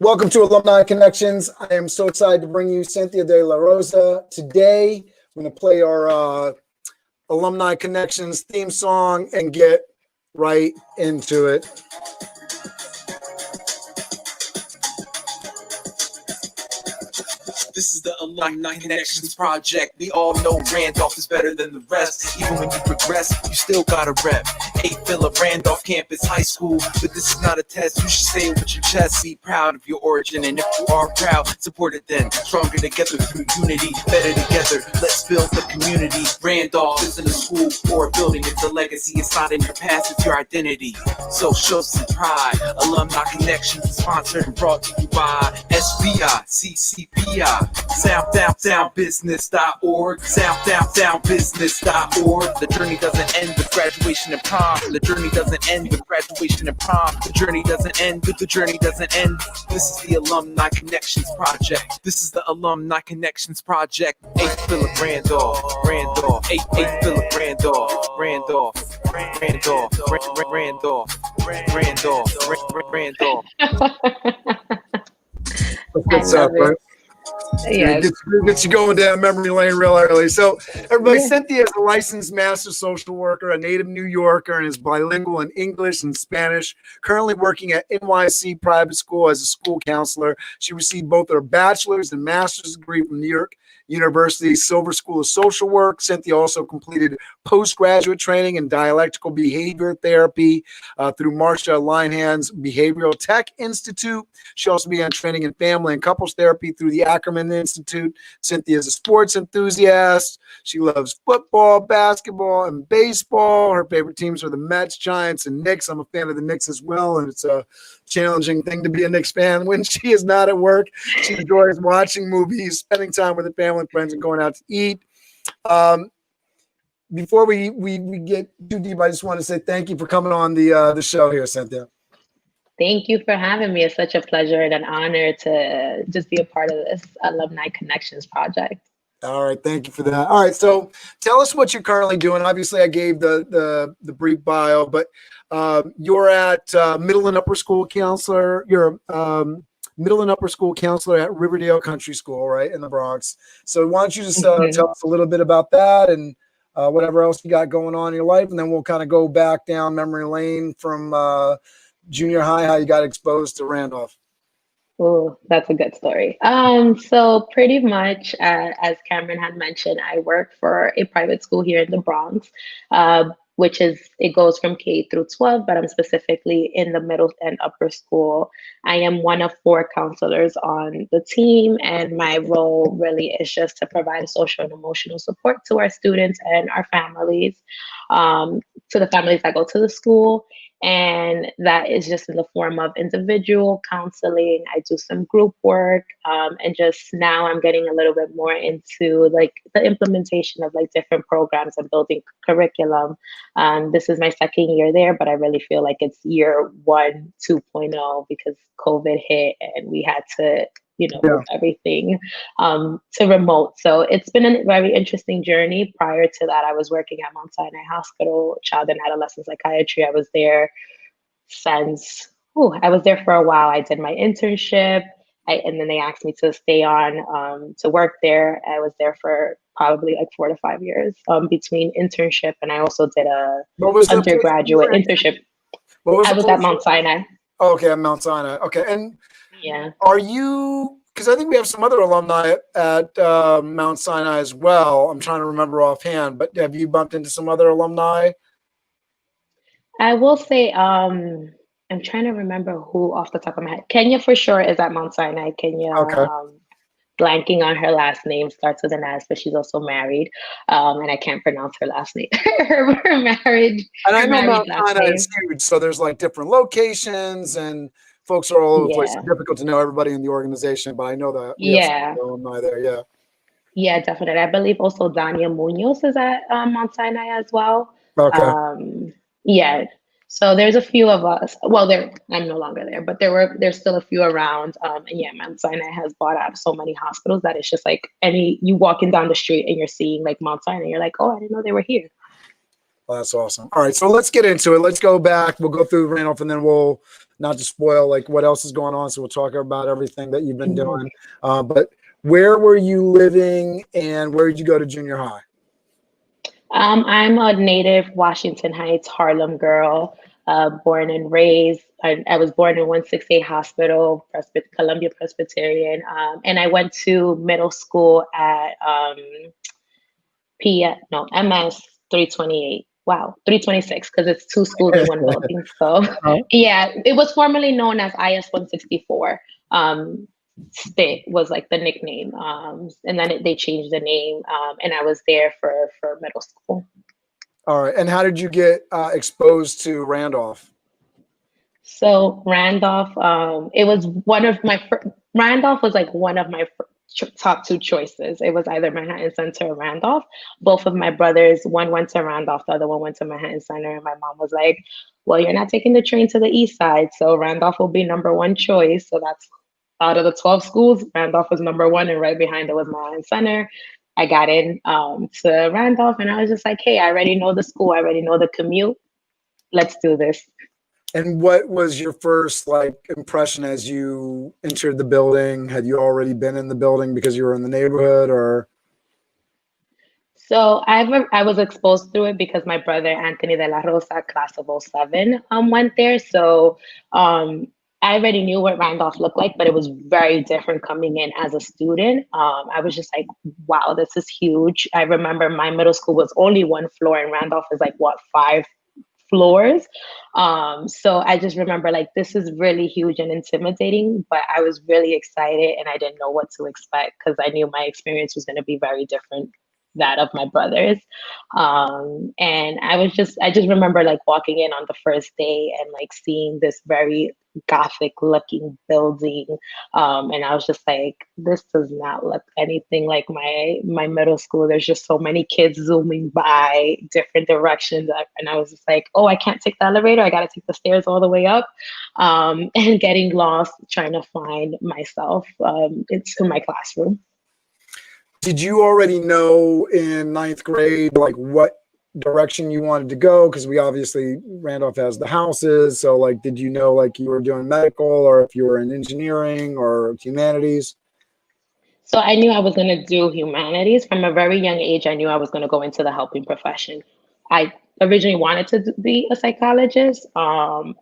Welcome to Alumni Connections. I am so excited to bring you Cynthia de la Rosa. Today, I'm going to play our Alumni Connections theme song and get right into it. This is the Alumni Connections project. We all know Randolph is better than the rest. Even when you progress, you still gotta rep. Hey, Philip, Randolph Campus High School. But this is not a test, you should say it with your chest. Be proud of your origin, and if you are proud, support it then. Stronger together through unity, better together. Let's build the community. Randolph isn't a school or a building, it's a legacy. It's not in your past, it's your identity. So show some pride. Alumni Connections is sponsored and brought to you by SBI, CCPI. SoundDownBusiness.org. SoundDownBusiness.org. The journey doesn't end with graduation and prom. The journey doesn't end with graduation and prom. The journey doesn't end with the journey doesn't end. This is the Alumni Connections project. This is the Alumni Connections project. 8th Philip Randolph. 8th Philip Randolph. Randolph. Good stuff, right? Yes. Gets you going down memory lane real early. So, everybody, Cynthia is a licensed master social worker, a native New Yorker, and is bilingual in English and Spanish. Currently working at NYC Private School as a school counselor. She received both her bachelor's and master's degree from New York University Silver School of Social Work. Cynthia also completed postgraduate training in dialectical behavior therapy through Marsha Linehan's Behavioral Tech Institute. She also began training in family and couples therapy through the Ackerman Institute. Cynthia is a sports enthusiast. She loves football, basketball, and baseball. Her favorite teams are the Mets, Giants, and Knicks. I'm a fan of the Knicks as well, and it's a challenging thing to be a Knicks fan when she is not at work. She enjoys watching movies, spending time with her family and friends, and going out to eat. Before we get too deep, I just want to say thank you for coming on the show here, Cynthia. Thank you for having me. It's such a pleasure and an honor to just be a part of this Alumni Connections project. All right, thank you for that. All right, so tell us what you're currently doing. Obviously, I gave the brief bio, but you're at middle and upper school counselor. You're middle and upper school counselor at Riverdale Country School, right, in the Bronx. So why don't you just tell us a little bit about that and whatever else you got going on in your life, and then we'll kind of go back down memory lane from junior high, how you got exposed to Randolph. Oh, that's a good story. So pretty much, as Cameron had mentioned, I work for a private school here in the Bronx, which it goes from K through 12, but I'm specifically in the middle and upper school. I am one of 4 counselors on the team, and my role really is just to provide social and emotional support to our students and our families, to the families that go to the school. And that is just in the form of individual counseling. I do some group work, and just now I'm getting a little bit more into like the implementation of like different programs and building curriculum. This is my 2nd year there, but I really feel like it's year 1, 2.0 because COVID hit and we had to move everything to remote. So it's been a very interesting journey. Prior to that, I was working at Mount Sinai Hospital, child and adolescent psychiatry. I was there I was there for a while. I did my internship, and then they asked me to stay on to work there. I was there for probably like 4 to 5 years between internship, and I also did a undergraduate internship. I was at Mount Sinai. Oh, okay, at Mount Sinai. Okay, and yeah, are you? Because I think we have some other alumni at Mount Sinai as well. I'm trying to remember offhand, but have you bumped into some other alumni? I will say, I'm trying to remember who off the top of my head. Kenya for sure is at Mount Sinai. Kenya, okay. Blanking on her last name, starts with an S, but she's also married. And I can't pronounce her last name. her marriage. And I know Mount Sinai is huge, so there's like different locations and folks are all over the place. It's difficult to know everybody in the organization, but I know that we have some alumni there. Yeah. Yeah, definitely. I believe also Dania Munoz is at Mount Sinai as well. Okay. Yeah. So there's a few of us. Well, I'm no longer there, but there's still a few around. And yeah, Mount Sinai has bought out so many hospitals that it's just like you walking down the street and you're seeing like Mount Sinai, you're like, oh, I didn't know they were here. Well, that's awesome. All right, so let's get into it. Let's go back. We'll go through Randolph, and then we'll, not to spoil like what else is going on, so we'll talk about everything that you've been doing. But where were you living, and where did you go to junior high? I'm a native Washington Heights Harlem girl, born and raised. I was born in 168 Hospital, Columbia Presbyterian, and I went to middle school at MS 328. Wow, 326, because it's two schools in one building. So yeah, it was formerly known as IS 164. Stick was like the nickname, and then they changed the name, and I was there for middle school. All right, and how did you get exposed to Randolph? So Randolph, it was one of my Randolph was like one of my top two choices. It was either Manhattan Center or Randolph. Both of my brothers, one went to Randolph, the other one went to Manhattan Center, and my mom was like, "Well, you're not taking the train to the east side, so Randolph will be number one choice." So that's out of the 12 schools, Randolph was number one, and right behind it was Manhattan Center. I got in to Randolph, and I was just like, "Hey, I already know the school, I already know the commute. Let's do this." And what was your first like impression as you entered the building? Had you already been in the building because you were in the neighborhood, or? So I was exposed through it because my brother Anthony de la Rosa, class of '07, went there. So I already knew what Randolph looked like, but it was very different coming in as a student. I was just like, wow, this is huge. I remember my middle school was only one floor, and Randolph is like, what, 5 floors? So I just remember like, this is really huge and intimidating, but I was really excited and I didn't know what to expect because I knew my experience was going to be very different that of my brothers. And I just remember like walking in on the first day and like seeing this very Gothic looking building. And I was just like, this does not look anything like my middle school. There's just so many kids zooming by different directions. And I was just like, oh, I can't take the elevator. I got to take the stairs all the way up, and getting lost, trying to find myself into my classroom. Did you already know in 9th grade, like what direction you wanted to go? Because we obviously, Randolph has the houses. So like, did you know like you were doing medical or if you were in engineering or humanities? So I knew I was going to do humanities. From a very young age, I knew I was going to go into the helping profession. I originally wanted to be a psychologist, but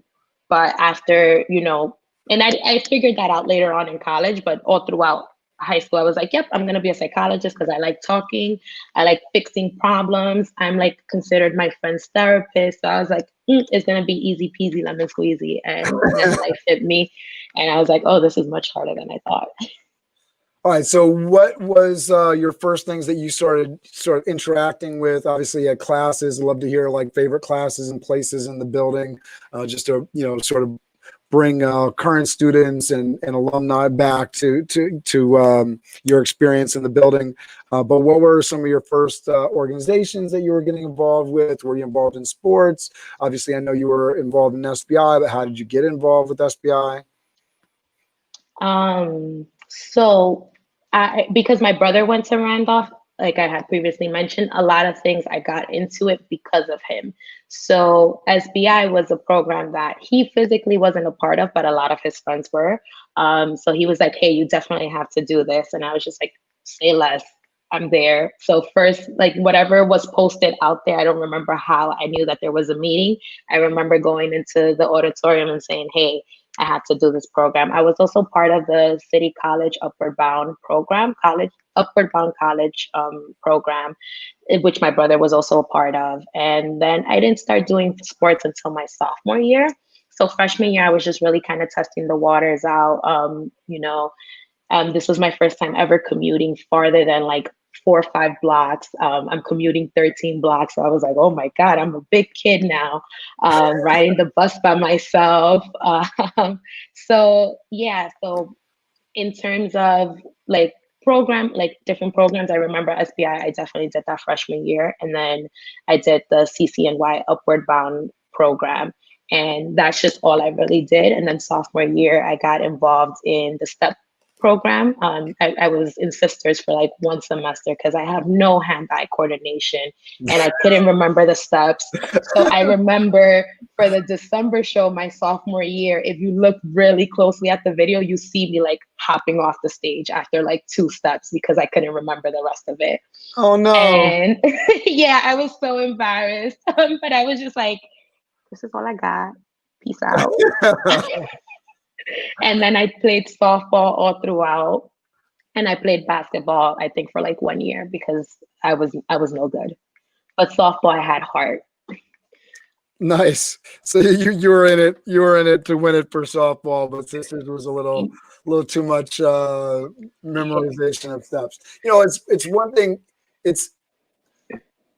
after, and I figured that out later on in college, but all throughout high school, I was like, yep, I'm going to be a psychologist because I like talking. I like fixing problems. I'm like considered my friend's therapist. So I was like, it's going to be easy peasy lemon squeezy. And then life hit me. And I was like, oh, this is much harder than I thought. All right. So what was your first things that you started sort of interacting with? Obviously you had classes. I'd love to hear like favorite classes and places in the building, just to, sort of bring current students and alumni back to your experience in the building. But what were some of your first organizations that you were getting involved with? Were you involved in sports? Obviously, I know you were involved in SBI, but how did you get involved with SBI? So because my brother went to Randolph, like I had previously mentioned, a lot of things I got into it because of him. So SBI was a program that he physically wasn't a part of, but a lot of his friends were. So he was like, hey, you definitely have to do this. And I was just like, say less, I'm there. So first, like whatever was posted out there, I don't remember how I knew that there was a meeting. I remember going into the auditorium and saying, hey, I have to do this program. I was also part of the City College Upward Bound program, Upward Bound College program, which my brother was also a part of. And then I didn't start doing sports until my sophomore year. So freshman year, I was just really kind of testing the waters out. This was my first time ever commuting farther than like 4 or 5 blocks. I'm commuting 13 blocks. So I was like, oh my God, I'm a big kid now, riding the bus by myself. So in terms of like different programs, I remember SBI, I definitely did that freshman year. And then I did the CCNY Upward Bound program. And that's just all I really did. And then sophomore year, I got involved in the STEP program. I was in sisters for like one semester because I have no hand-eye coordination and I couldn't remember the steps. So I remember for the December show, my sophomore year, if you look really closely at the video, you see me like hopping off the stage after like 2 steps because I couldn't remember the rest of it. Oh no. And yeah, I was so embarrassed. But I was just like, this is all I got. Peace out. And then I played softball all throughout. And I played basketball, I think, for like 1 year because I was no good. But softball, I had heart. Nice. So you were in it. You were in it to win it for softball, but sisters was a little too much memorization of steps. You know, it's one thing.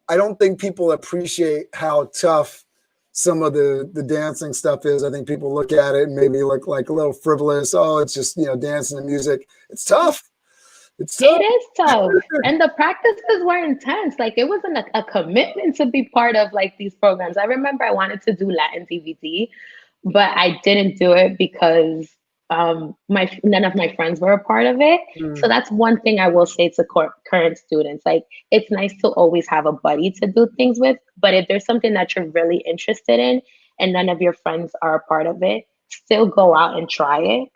I don't think people appreciate how tough some of the dancing stuff is. I think people look at it and maybe look like a little frivolous. Oh, it's just, you know, dancing and music. It's tough. It's tough. It is tough. And the practices were intense. Like it wasn't a commitment to be part of like these programs. I remember I wanted to do Latin DVD, but I didn't do it because none of my friends were a part of it. So that's one thing I will say to current students. Like it's nice to always have a buddy to do things with, but if there's something that you're really interested in and none of your friends are a part of it, still go out and try it.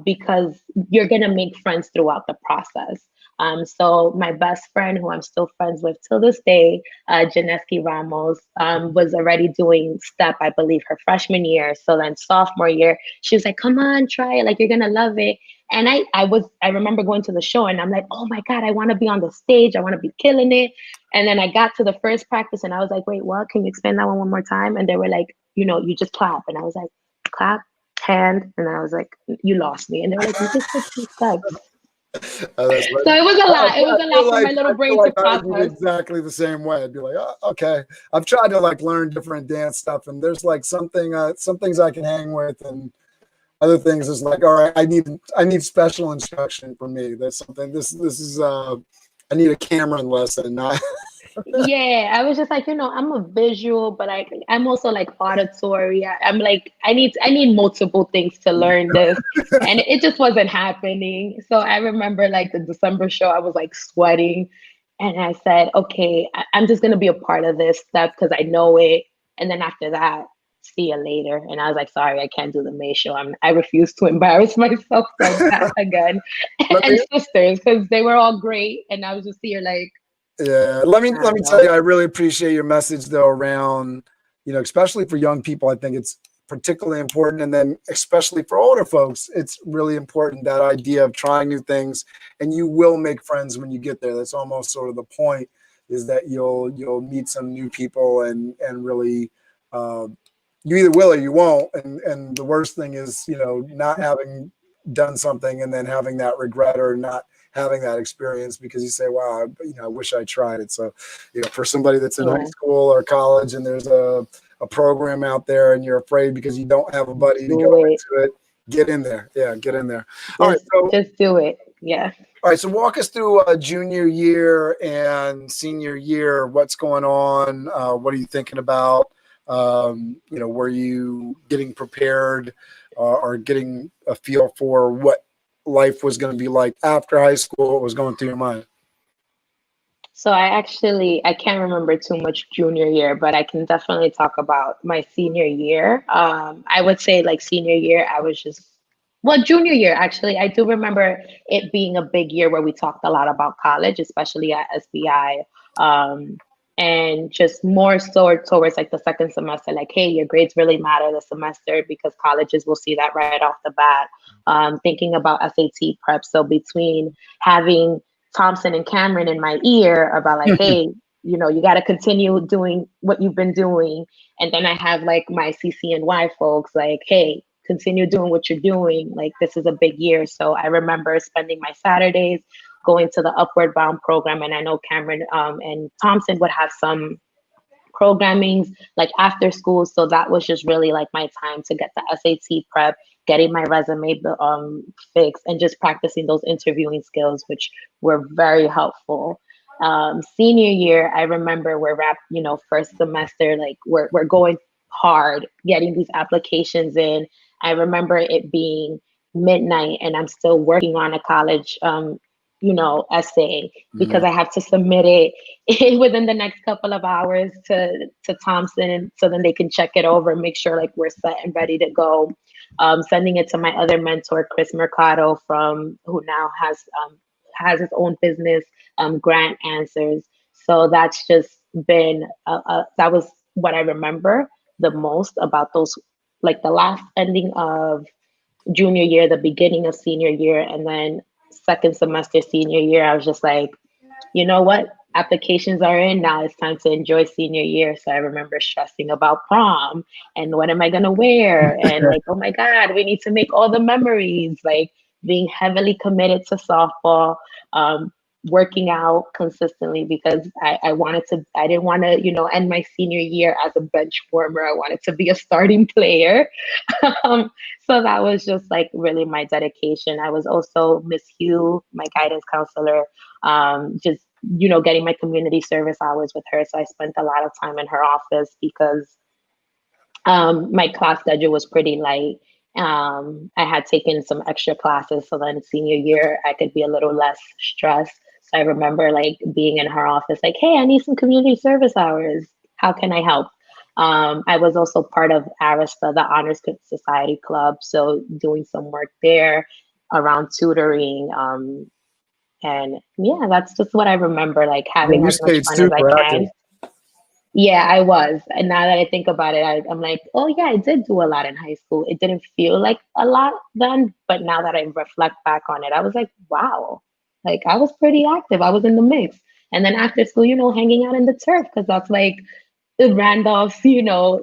Because you're gonna make friends throughout the process. So my best friend, who I'm still friends with till this day, Janeski Ramos, was already doing step, I believe, her freshman year. So then sophomore year, she was like, "Come on, try it. Like you're gonna love it." And I remember going to the show, and I'm like, "Oh my God, I want to be on the stage. I want to be killing it." And then I got to the first practice, and I was like, "Wait, what? Can you explain that one more time?" And they were like, "You just clap." And I was like, "Clap." Hand, and I was like, "You lost me." And they were like, "You just took 2 steps." So it was a lot. It was a lot for my little brain to process. Exactly the same way. I'd be like, oh, okay. I've tried to like learn different dance stuff, and there's like some things I can hang with, and other things is like, all right, I need special instruction for me. That's something. This is I need a Cameron lesson, not. Yeah, I was just like, I'm a visual, but I'm also like auditory. I'm like, I need multiple things to learn this. And it just wasn't happening. So I remember like the December show, I was like sweating. And I said, okay, I'm just going to be a part of this stuff because I know it. And then after that, see you later. And I was like, sorry, I can't do the May show. I refuse to embarrass myself like that again. And sisters, because they were all great. And I was just here like, yeah, let me tell you, I really appreciate your message though around, especially for young people. I think it's particularly important, and then especially for older folks, it's really important, that idea of trying new things, and you will make friends when you get there. That's almost sort of the point, is that you'll meet some new people and really you either will or you won't. And the worst thing is, not having done something and then having that regret or not having that experience because you say, wow, I wish I tried it. So, for somebody that's in high school or college and there's a program out there and you're afraid because you don't have a buddy to go into it, get in there. Yeah, get in there. All right. So just do it. Yeah. All right. So walk us through junior year and senior year. What's going on? What are you thinking about? Were you getting prepared or getting a feel for what life was going to be like after high school? What was going through your mind? So I can't remember too much junior year, but I can definitely talk about my senior year. I would say like senior year, junior year, actually, I do remember it being a big year where we talked a lot about college, especially at SBI. And just more so towards like the second semester, like, hey, your grades really matter this semester because colleges will see that right off the bat. Thinking about SAT prep. So between having Thompson and Cameron in my ear about like, hey, you got to continue doing what you've been doing. And then I have like my CCNY folks like, hey, continue doing what you're doing. Like, this is a big year. So I remember spending my Saturdays going to the Upward Bound program. And I know Cameron and Thompson would have some programmings like after school. So that was just really like my time to get the SAT prep, getting my resume fixed, and just practicing those interviewing skills, which were very helpful. Senior year, I remember we're first semester, like we're going hard, getting these applications in. I remember it being midnight and I'm still working on a college, essay because I have to submit it within the next couple of hours to Thompson, so then they can check it over and make sure like we're set and ready to go. Sending it to my other mentor, Chris Mercado, who now has his own business, Grant Answers. So that's just been that was what I remember the most about those, like the last ending of junior year, the beginning of senior year, and then second semester senior year. I was just like, you know what? Applications are in now. It's time to enjoy senior year. So I remember stressing about prom and what am I gonna wear? And like, oh my God, we need to make all the memories. Like being heavily committed to softball, working out consistently because I didn't want to, end my senior year as a bench warmer. I wanted to be a starting player. So that was just like really my dedication. I was also Miss Hugh, my guidance counselor, just, getting my community service hours with her. So I spent a lot of time in her office because my class schedule was pretty light. I had taken some extra classes, so then senior year I could be a little less stressed. So I remember like being in her office, like, hey, I need some community service hours. How can I help? I was also part of APRCHS, the Honors Society Club, so doing some work there around tutoring. And yeah, that's just what I remember, like having You as much stayed fun as I super active. can. Yeah, I was. And now that I think about it, I'm like, oh yeah, I did do a lot in high school. It didn't feel like a lot then, but now that I reflect back on it, I was like, wow, like I was pretty active. I was in the mix. And then after school, hanging out in the turf, because that's like the Randolph's,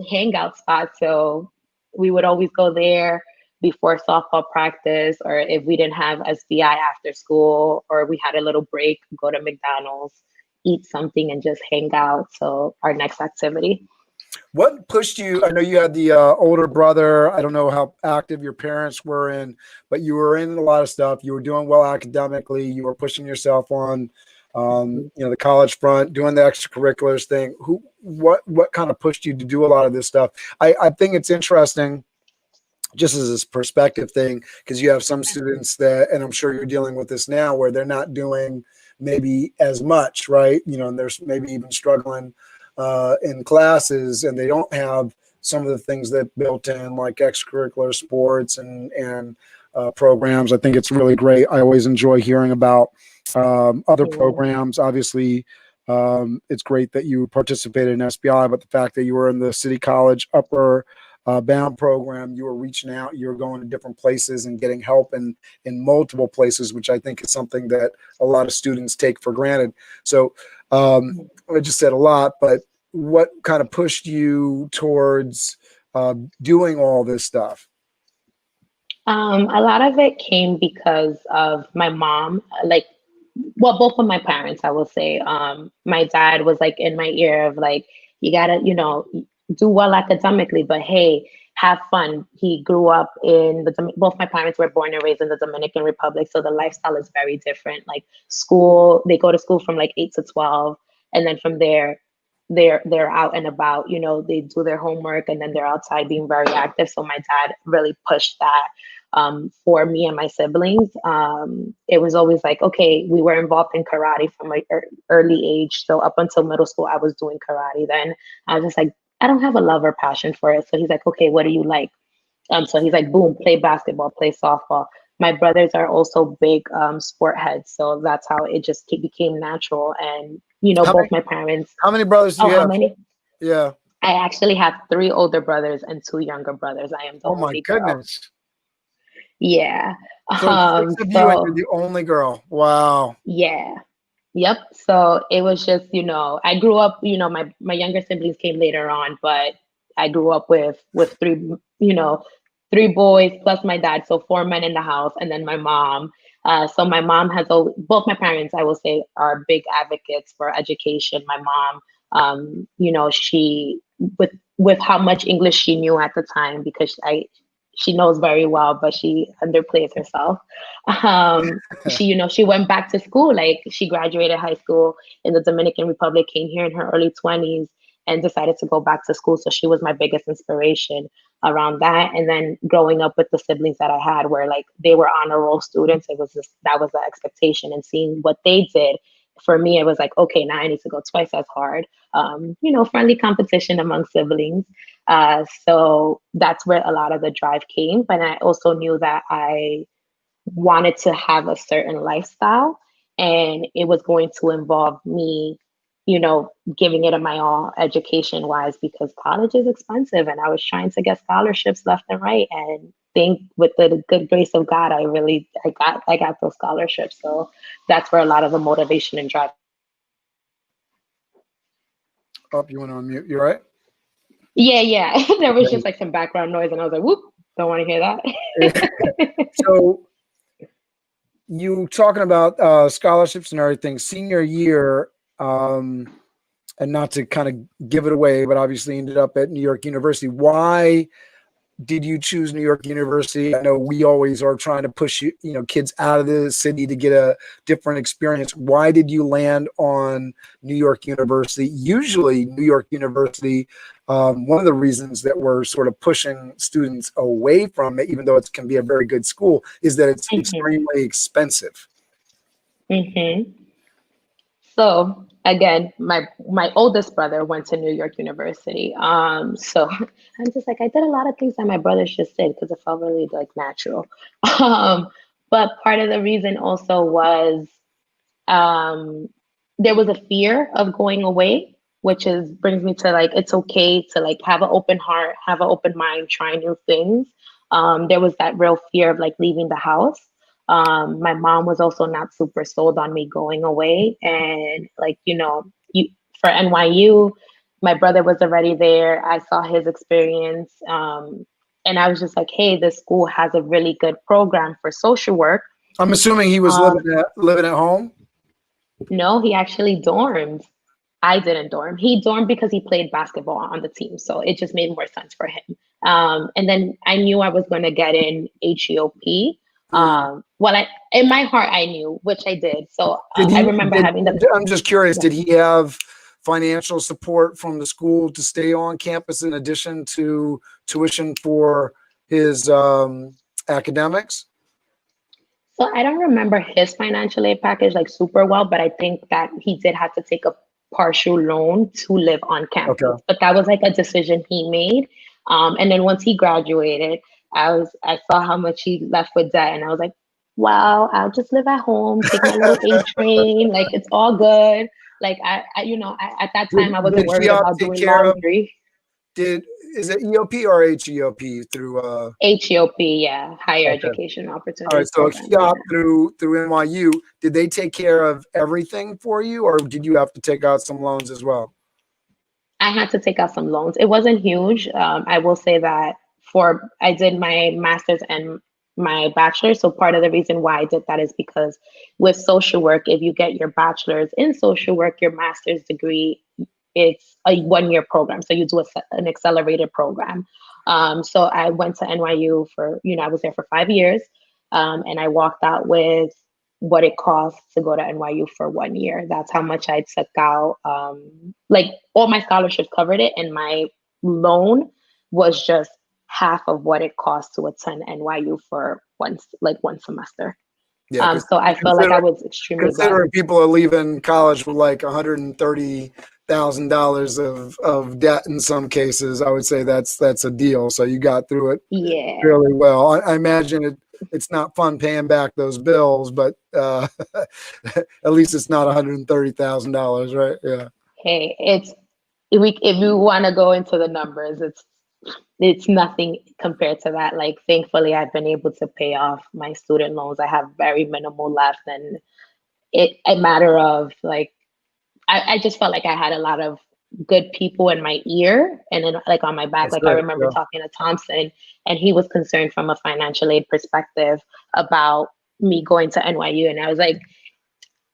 hangout spot. So we would always go there before softball practice, or if we didn't have SBI after school, or we had a little break, go to McDonald's, eat something and just hang out. So our next activity. What pushed you? I know you had the older brother. I don't know how active your parents were but you were in a lot of stuff. You were doing well academically. You were pushing yourself on, the college front, doing the extracurriculars thing. What kind of pushed you to do a lot of this stuff? I think it's interesting, just as this perspective thing, because you have some students that, and I'm sure you're dealing with this now, where they're not doing maybe as much, right? And there's maybe even struggling in classes, and they don't have some of the things that built in, like extracurricular sports and programs. I think it's really great. I always enjoy hearing about other programs. Obviously, it's great that you participated in SBI, but the fact that you were in the City College Upper Bound program, you were reaching out, you were going to different places and getting help in multiple places, which I think is something that a lot of students take for granted. So I just said a lot, but what kind of pushed you towards doing all this stuff? A lot of it came because of my mom, both of my parents, I will say. My dad was like in my ear of like, you gotta, do well academically, but hey, have fun. He grew up in both my parents were born and raised in the Dominican Republic. So the lifestyle is very different. Like school, they go to school from like 8 to 12. And then from there, they're out and about, they do their homework and then they're outside being very active. So my dad really pushed that for me and my siblings. It was always like, okay, we were involved in karate from an early age. So up until middle school, I was doing karate. Then I was just like, I don't have a love or passion for it. So he's like, okay, what do you like? So he's like, boom, play basketball, play softball. My brothers are also big sport heads. So that's how it just became natural. And, both my parents. How many brothers do you have? How many? Yeah. I actually have 3 older brothers and 2 younger brothers. I am the only girl. Oh my goodness. Yeah. So 6 of you and you're the only girl. Wow. Yeah. Yep. So it was just, I grew up, my younger siblings came later on, but I grew up with 3, 3 boys plus my dad. So 4 men in the house and then my mom. So my mom has both my parents, I will say, are big advocates for education. My mom, she, with how much English she knew at the time, because she knows very well, but she underplays herself. She went back to school. Like she graduated high school in the Dominican Republic, came here in her early 20s and decided to go back to school. So she was my biggest inspiration. around that. And then growing up with the siblings that I had, where like they were honor roll students, it was just, that was the expectation. And seeing what they did, for me, it was like, okay, now I need to go twice as hard. Friendly competition among siblings. So that's where a lot of the drive came. But I also knew that I wanted to have a certain lifestyle, and it was going to involve me, giving it my all education wise, because college is expensive, and I was trying to get scholarships left and right. And think with the good grace of God, I got those scholarships. So that's where a lot of the motivation and drive. Oh, you went on mute. You all right? Yeah. There was just like some background noise, and I was like, whoop, don't want to hear that. So you talking about scholarships and everything, senior year, and not to kind of give it away, but obviously ended up at New York University. Why did you choose New York University? I know we always are trying to push kids out of the city to get a different experience. Why did you land on New York University? Usually New York University, one of the reasons that we're sort of pushing students away from it, even though it can be a very good school, is that it's extremely expensive. So again, my oldest brother went to New York University. So I'm just like, I did a lot of things that my brothers just did because it felt really like natural. But part of the reason also was there was a fear of going away, which brings me to like, it's okay to like have an open heart, have an open mind, try new things. There was that real fear of like leaving the house. My mom was also not super sold on me going away, and like, for NYU, my brother was already there. I saw his experience. And I was just like, hey, this school has a really good program for social work. I'm assuming he was living at home. No, he actually dormed. I didn't dorm. He dormed because he played basketball on the team. So it just made more sense for him. And then I knew I was going to get in HEOP. In my heart, I knew, which I did. So I remember having I'm just curious, did he have financial support from the school to stay on campus in addition to tuition for his academics? So I don't remember his financial aid package like super well, but I think that he did have to take a partial loan to live on campus. Okay. But that was like a decision he made. And then once he graduated, I saw how much he left with debt, and I was like, wow, I'll just live at home, take my little A train, like it's all good. Like I at that time I wasn't worried about doing laundry. Is it EOP or HEOP through HEOP, yeah, higher education opportunities. All right, so HEOP through NYU, did they take care of everything for you, or did you have to take out some loans as well? I had to take out some loans. It wasn't huge. I will say that I did my master's and my bachelor. So part of the reason why I did that is because with social work, if you get your bachelor's in social work, your master's degree, it's a 1-year program. So you do an accelerated program. So I went to NYU for, I was there for 5 years. And I walked out with what it costs to go to NYU for 1 year. That's how much I took out. Like all my scholarships covered it, and my loan was just half of what it costs to attend NYU for one semester. Yeah, so I felt like I was extremely considering people are leaving college with like $130,000 of debt in some cases. I would say that's a deal. So you got through it really well. I imagine it's not fun paying back those bills, but at least it's not $130,000, right? Yeah. Hey, if you want to go into the numbers, it's nothing compared to that. Like, thankfully, I've been able to pay off my student loans. I have very minimal left, and a matter of like, I just felt like I had a lot of good people in my ear and then like on my back. That's like, great. I remember talking to Thompson, and he was concerned from a financial aid perspective about me going to NYU. And I was like,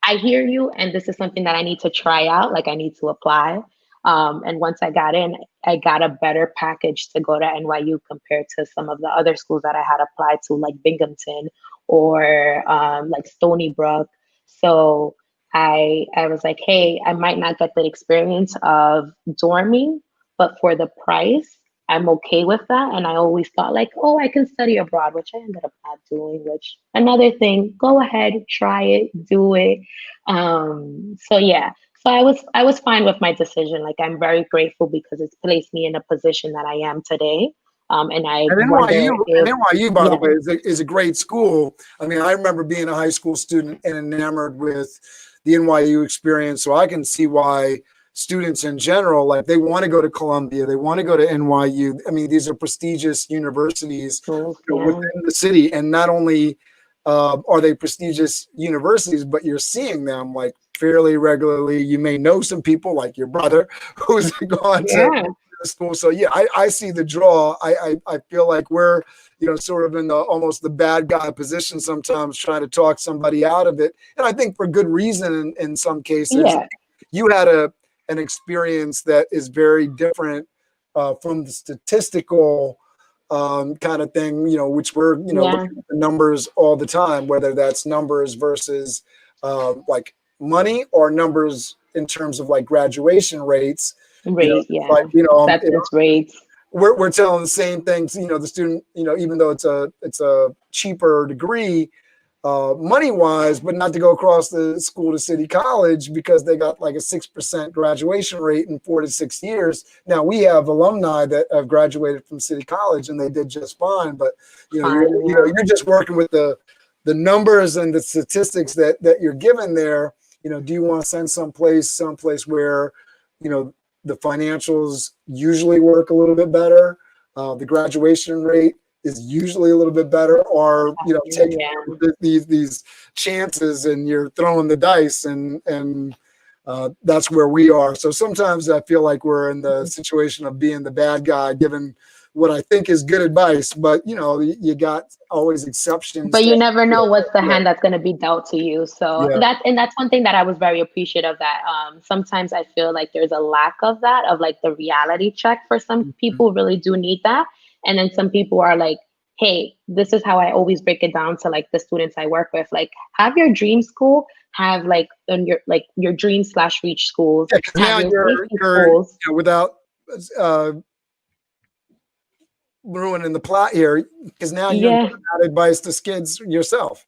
I hear you, and this is something that I need to try out. Like, I need to apply. And once I got in, I got a better package to go to NYU compared to some of the other schools that I had applied to, like Binghamton or like Stony Brook. So I was like, hey, I might not get the experience of dorming, but for the price, I'm okay with that. And I always thought like, oh, I can study abroad, which I ended up not doing, which another thing, go ahead, try it, do it. So yeah. So I was fine with my decision. Like I'm very grateful because it's placed me in a position that I am today. And I And wonder if NYU, by the yeah, way, is a great school. I mean, I remember being a high school student and enamored with the NYU experience. So I can see why students in general, like they want to go to Columbia, they want to go to NYU. I mean, these are prestigious universities schools, yeah, within the city. And not only are they prestigious universities, but you're seeing them like fairly regularly. You may know some people like your brother who's gone to yeah, school. So yeah, I see the draw. I feel like we're, sort of in the almost the bad guy position sometimes, trying to talk somebody out of it. And I think for good reason in some cases. yeah, You had an experience that is very different from the statistical kind of thing, which we're, yeah, looking at the numbers all the time, whether that's numbers versus like money or numbers in terms of like graduation rates. rate, yeah, Like, acceptance rates, we're telling the same things, the student, even though it's a cheaper degree, money wise, but not to go across the school to city college because they got like a 6% graduation rate in 4 to 6 years. Now we have alumni that have graduated from city college and they did just fine, but fine, yeah. you're just working with the numbers and the statistics that you're given there. Do you want to send someplace where, the financials usually work a little bit better, the graduation rate is usually a little bit better, or taking these chances and you're throwing the dice, and that's where we are. So sometimes I feel like we're in the situation of being the bad guy, given what I think is good advice, but you got always exceptions. But you never know what's the hand that's going to be dealt to you. So Yeah. that's one thing that I was very appreciative of, that sometimes I feel like there's a lack of that, of like the reality check. For some people really do need that. And then some people are like, hey, this is how I always break it down to like the students I work with. Like, have your dream school, have like your dream / reach schools, Yeah, 'cause now have your you're safety schools. without ruining the plot here, because now you're Yeah. giving out advice to kids yourself.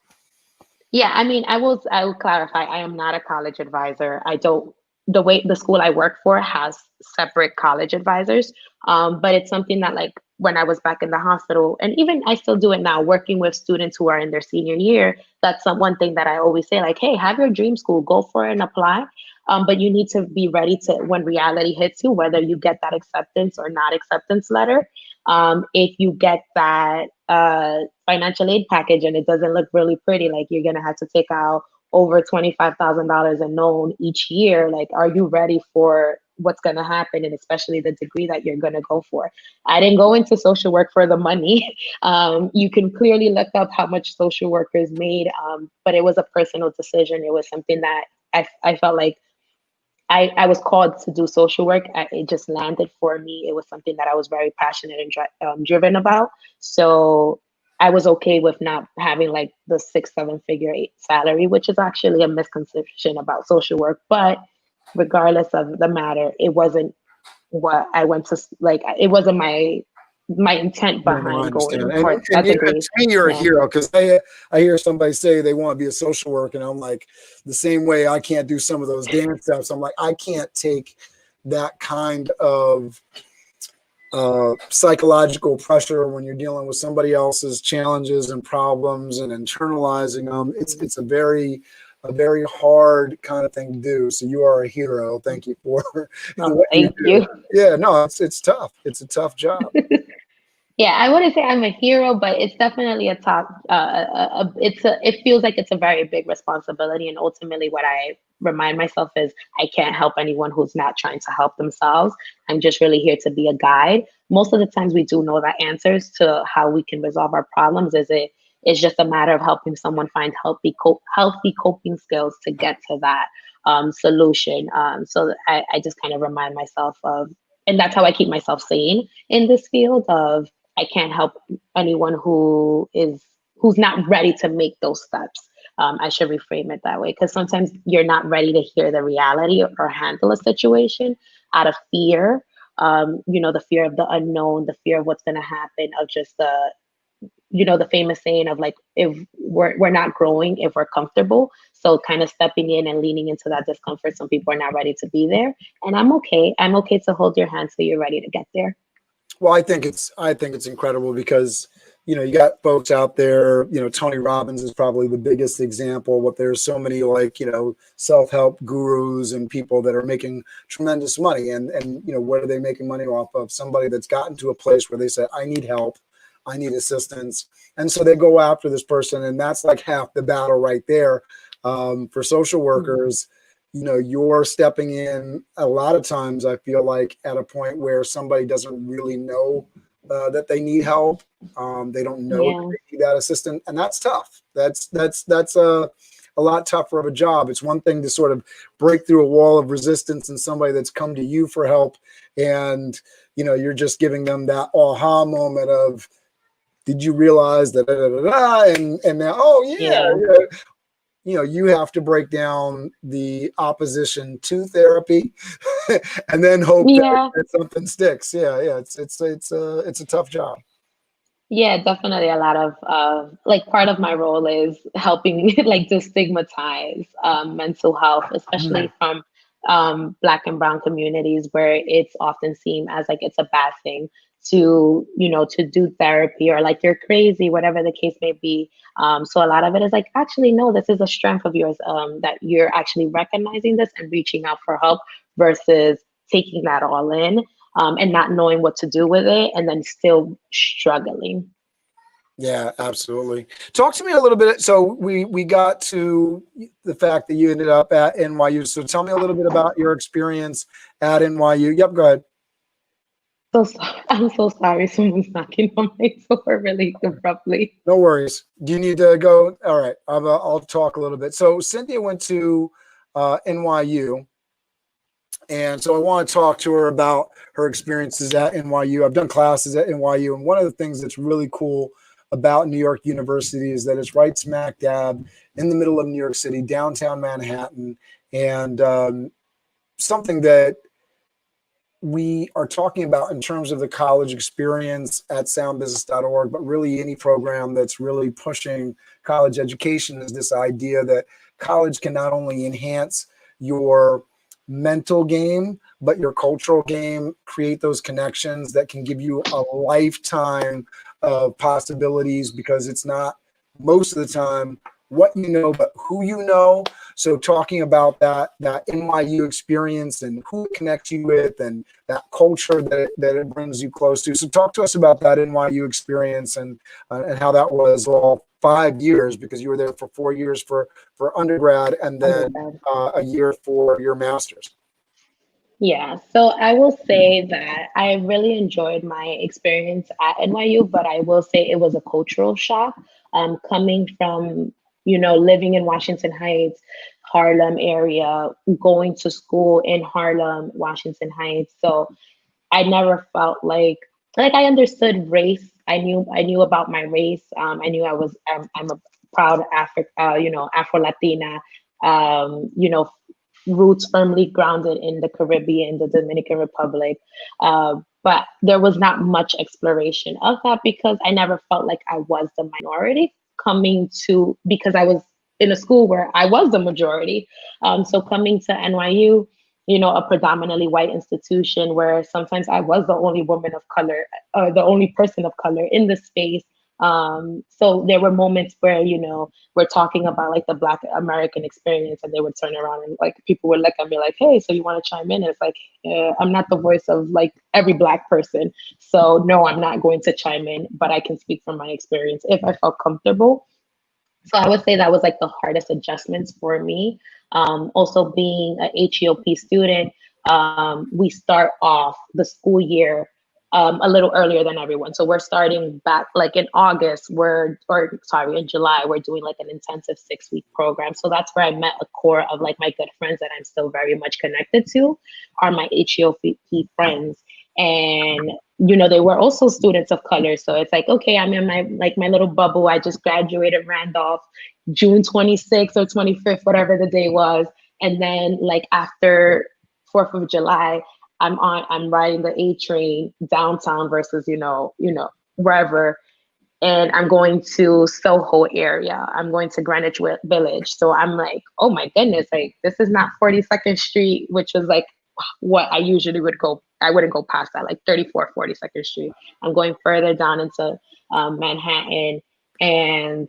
Yeah, I mean, I will clarify, I am not a college advisor. I don't, the school I work for has separate college advisors. But it's something that like when I was back in the hospital, and even I still do it now, working with students who are in their senior year, that's one thing that I always say, like, hey, have your dream school, go for it and apply. But you need to be ready to, when reality hits you, whether you get that acceptance or not acceptance letter, if you get that financial aid package and it doesn't look really pretty, like you're gonna have to take out over $25,000 in loan each year. Like, are you ready for what's gonna happen, and especially the degree that you're gonna go for? I didn't go into social work for the money. You can clearly look up how much social workers made, but it was a personal decision. It was something that I felt like I was called to do social work. It just landed for me. It was something that I was very passionate and driven about. So I was okay with not having like the 6-7 figure salary, which is actually a misconception about social work. But regardless of the matter, it wasn't what I went to, like, it wasn't my intent Yeah, no, I behind understand. going And, for a degree. to me, you're a Yeah. hero, because I hear somebody say they want to be a social worker, and I'm like, the same way I can't do some of those dance steps. I'm like, I can't take that kind of psychological pressure when you're dealing with somebody else's challenges and problems and internalizing them. It's a very hard kind of thing to do. So you are a hero. Thank you for No, what you thank do. you. Yeah, no, it's tough. It's a tough job. Yeah, I wouldn't say I'm a hero, but it's definitely a top. It feels like it's a very big responsibility, and ultimately, what I remind myself is I can't help anyone who's not trying to help themselves. I'm just really here to be a guide. Most of the times, we do know the answers to how we can resolve our problems. It's just a matter of helping someone find healthy coping skills to get to that solution. So I just kind of remind myself of, and that's how I keep myself sane in this field of, I can't help anyone who's not ready to make those steps. I should reframe it that way, because sometimes you're not ready to hear the reality or handle a situation out of fear. the fear of the unknown, the fear of what's going to happen, of just the famous saying of like, if we're not growing if we're comfortable. So kind of stepping in and leaning into that discomfort. Some people are not ready to be there, and I'm okay. I'm okay to hold your hand so you're ready to get there. Well, I think it's incredible because, you got folks out there, Tony Robbins is probably the biggest example, but there's so many like, self-help gurus and people that are making tremendous money. And what are they making money off of? Somebody that's gotten to a place where they say, I need help, I need assistance. And so they go after this person, and that's like half the battle right there. For social workers, you're stepping in a lot of times, I feel like, at a point where somebody doesn't really know that they need help. They don't know that they need that assistance, and that's tough. That's a lot tougher of a job. It's one thing to sort of break through a wall of resistance in somebody that's come to you for help, and you're just giving them that aha moment of, did you realize that, and now, oh yeah. You have to break down the opposition to therapy and then hope that something sticks. It's a tough job. Yeah, definitely. A lot of like, part of my role is helping like destigmatize mental health, especially from Black and Brown communities, where it's often seen as like it's a bad thing to do therapy, or like you're crazy, whatever the case may be. So a lot of it is like, actually, no, this is a strength of yours, that you're actually recognizing this and reaching out for help, versus taking that all in and not knowing what to do with it, and then still struggling. Yeah, absolutely. Talk to me a little bit. So we got to the fact that you ended up at NYU. So tell me a little bit about your experience at NYU. Yep, go ahead. I'm so sorry. Someone's knocking on my door really abruptly. No worries. Do you need to go? All right. I'll talk a little bit. So Cynthia went to NYU. And so I want to talk to her about her experiences at NYU. I've done classes at NYU. And one of the things that's really cool about New York University is that it's right smack dab in the middle of New York City, downtown Manhattan. And something that we are talking about in terms of the college experience at soundbusiness.org, but really any program that's really pushing college education, is this idea that college can not only enhance your mental game, but your cultural game, create those connections that can give you a lifetime of possibilities, because it's not most of the time what you know, but who you know. So talking about that NYU experience and who it connects you with, and that culture that it brings you close to. So talk to us about that NYU experience and how that was all 5 years, because you were there for 4 years for undergrad, and then a year for your master's. Yeah, so I will say that I really enjoyed my experience at NYU, but I will say it was a cultural shock, coming from, living in Washington Heights, Harlem area, going to school in Harlem, Washington Heights. So I never felt like I understood race. I knew about my race. I knew I'm a proud Afro Latina, roots firmly grounded in the Caribbean, the Dominican Republic. But there was not much exploration of that, because I never felt like I was the minority because I was in a school where I was the majority. So coming to NYU, a predominantly white institution where sometimes I was the only woman of color, or the only person of color in the space. So there were moments where, we're talking about like the Black American experience, and they would turn around and like people would look at me like, hey, so you want to chime in? And it's like, I'm not the voice of like every Black person. So no, I'm not going to chime in, but I can speak from my experience if I felt comfortable. So I would say that was like the hardest adjustments for me. Also being a HEOP student, we start off the school year a little earlier than everyone. So we're starting back like in August, in July, we're doing like an intensive 6-week program. So that's where I met a core of like my good friends that I'm still very much connected to, are my HEOP friends. And, they were also students of color. So it's like, okay, I'm in my little bubble. I just graduated Randolph, June 26th or 25th, whatever the day was. And then like after 4th of July, I'm riding the A train downtown versus, wherever, and I'm going to Soho area. I'm going to Greenwich Village. So I'm like, oh my goodness, like this is not 42nd Street, which was like what I usually would go. I wouldn't go past that, like 34, 42nd Street. I'm going further down into Manhattan. And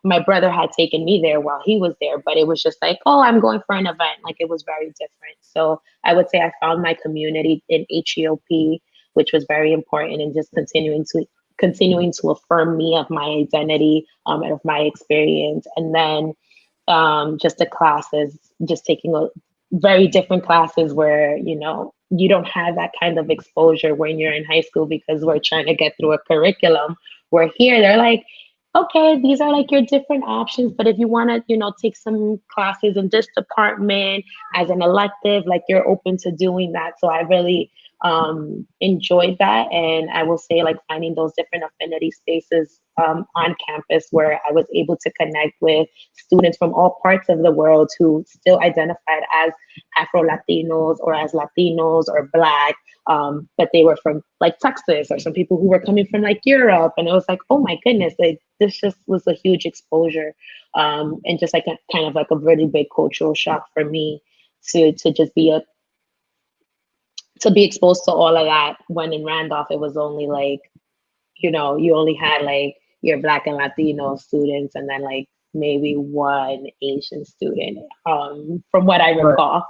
my brother had taken me there while he was there, but it was just like, oh, I'm going for an event. Like it was very different. So I would say I found my community in HEOP, which was very important, and just continuing to affirm me of my identity, and of my experience. And then just the classes, just taking very different classes where, you don't have that kind of exposure when you're in high school because we're trying to get through a curriculum. Where here they're like, okay, these are like your different options, but if you want to, take some classes in this department as an elective, like you're open to doing that. So I really enjoyed that. And I will say, like, finding those different affinity spaces on campus where I was able to connect with students from all parts of the world who still identified as Afro-Latinos or as Latinos or Black, but they were from like Texas, or some people who were coming from like Europe. And it was like, oh my goodness, like this just was a huge exposure, and just like a kind of like a really big cultural shock for me to just to be exposed to all of that, when in Randolph it was only like, you only had like your Black and Latino students, and then like maybe one Asian student, from what I recall.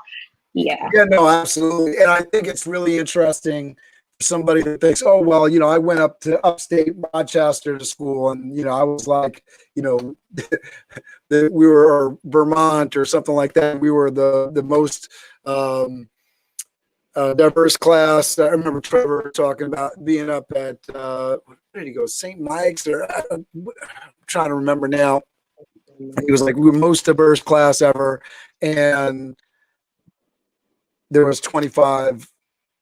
Yeah. Yeah, no, absolutely. And I think it's really interesting for somebody that thinks, oh, well, I went up to upstate Rochester to school, and, I was like, we were, or Vermont or something like that. We were the most diverse class. I remember Trevor talking about being up at, where did he go? St. Mike's, or I'm trying to remember now. He was like, we were most diverse class ever. And there was 25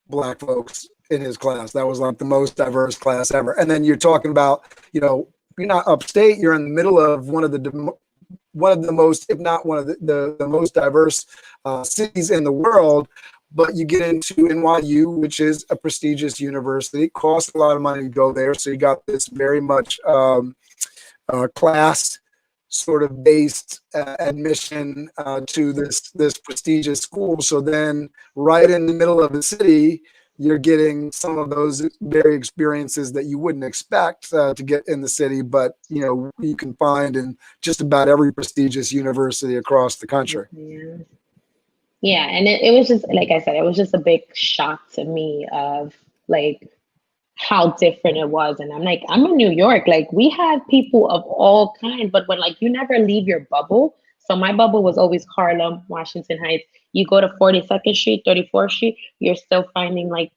Black folks in his class. That was like the most diverse class ever. And then you're talking about, you're not upstate, you're in the middle of one of the most, if not one of the most diverse cities in the world. But you get into NYU, which is a prestigious university. It costs a lot of money to go there. So you got this very much class sort of based admission to this prestigious school. So then right in the middle of the city, you're getting some of those very experiences that you wouldn't expect to get in the city, but you can find in just about every prestigious university across the country. Yeah, and it was just, like I said, it was just a big shock to me of like how different it was. And I'm like, I'm in New York, like we have people of all kinds, but when like you never leave your bubble. So my bubble was always Harlem, Washington Heights. You go to 42nd Street, 34th Street, you're still finding like,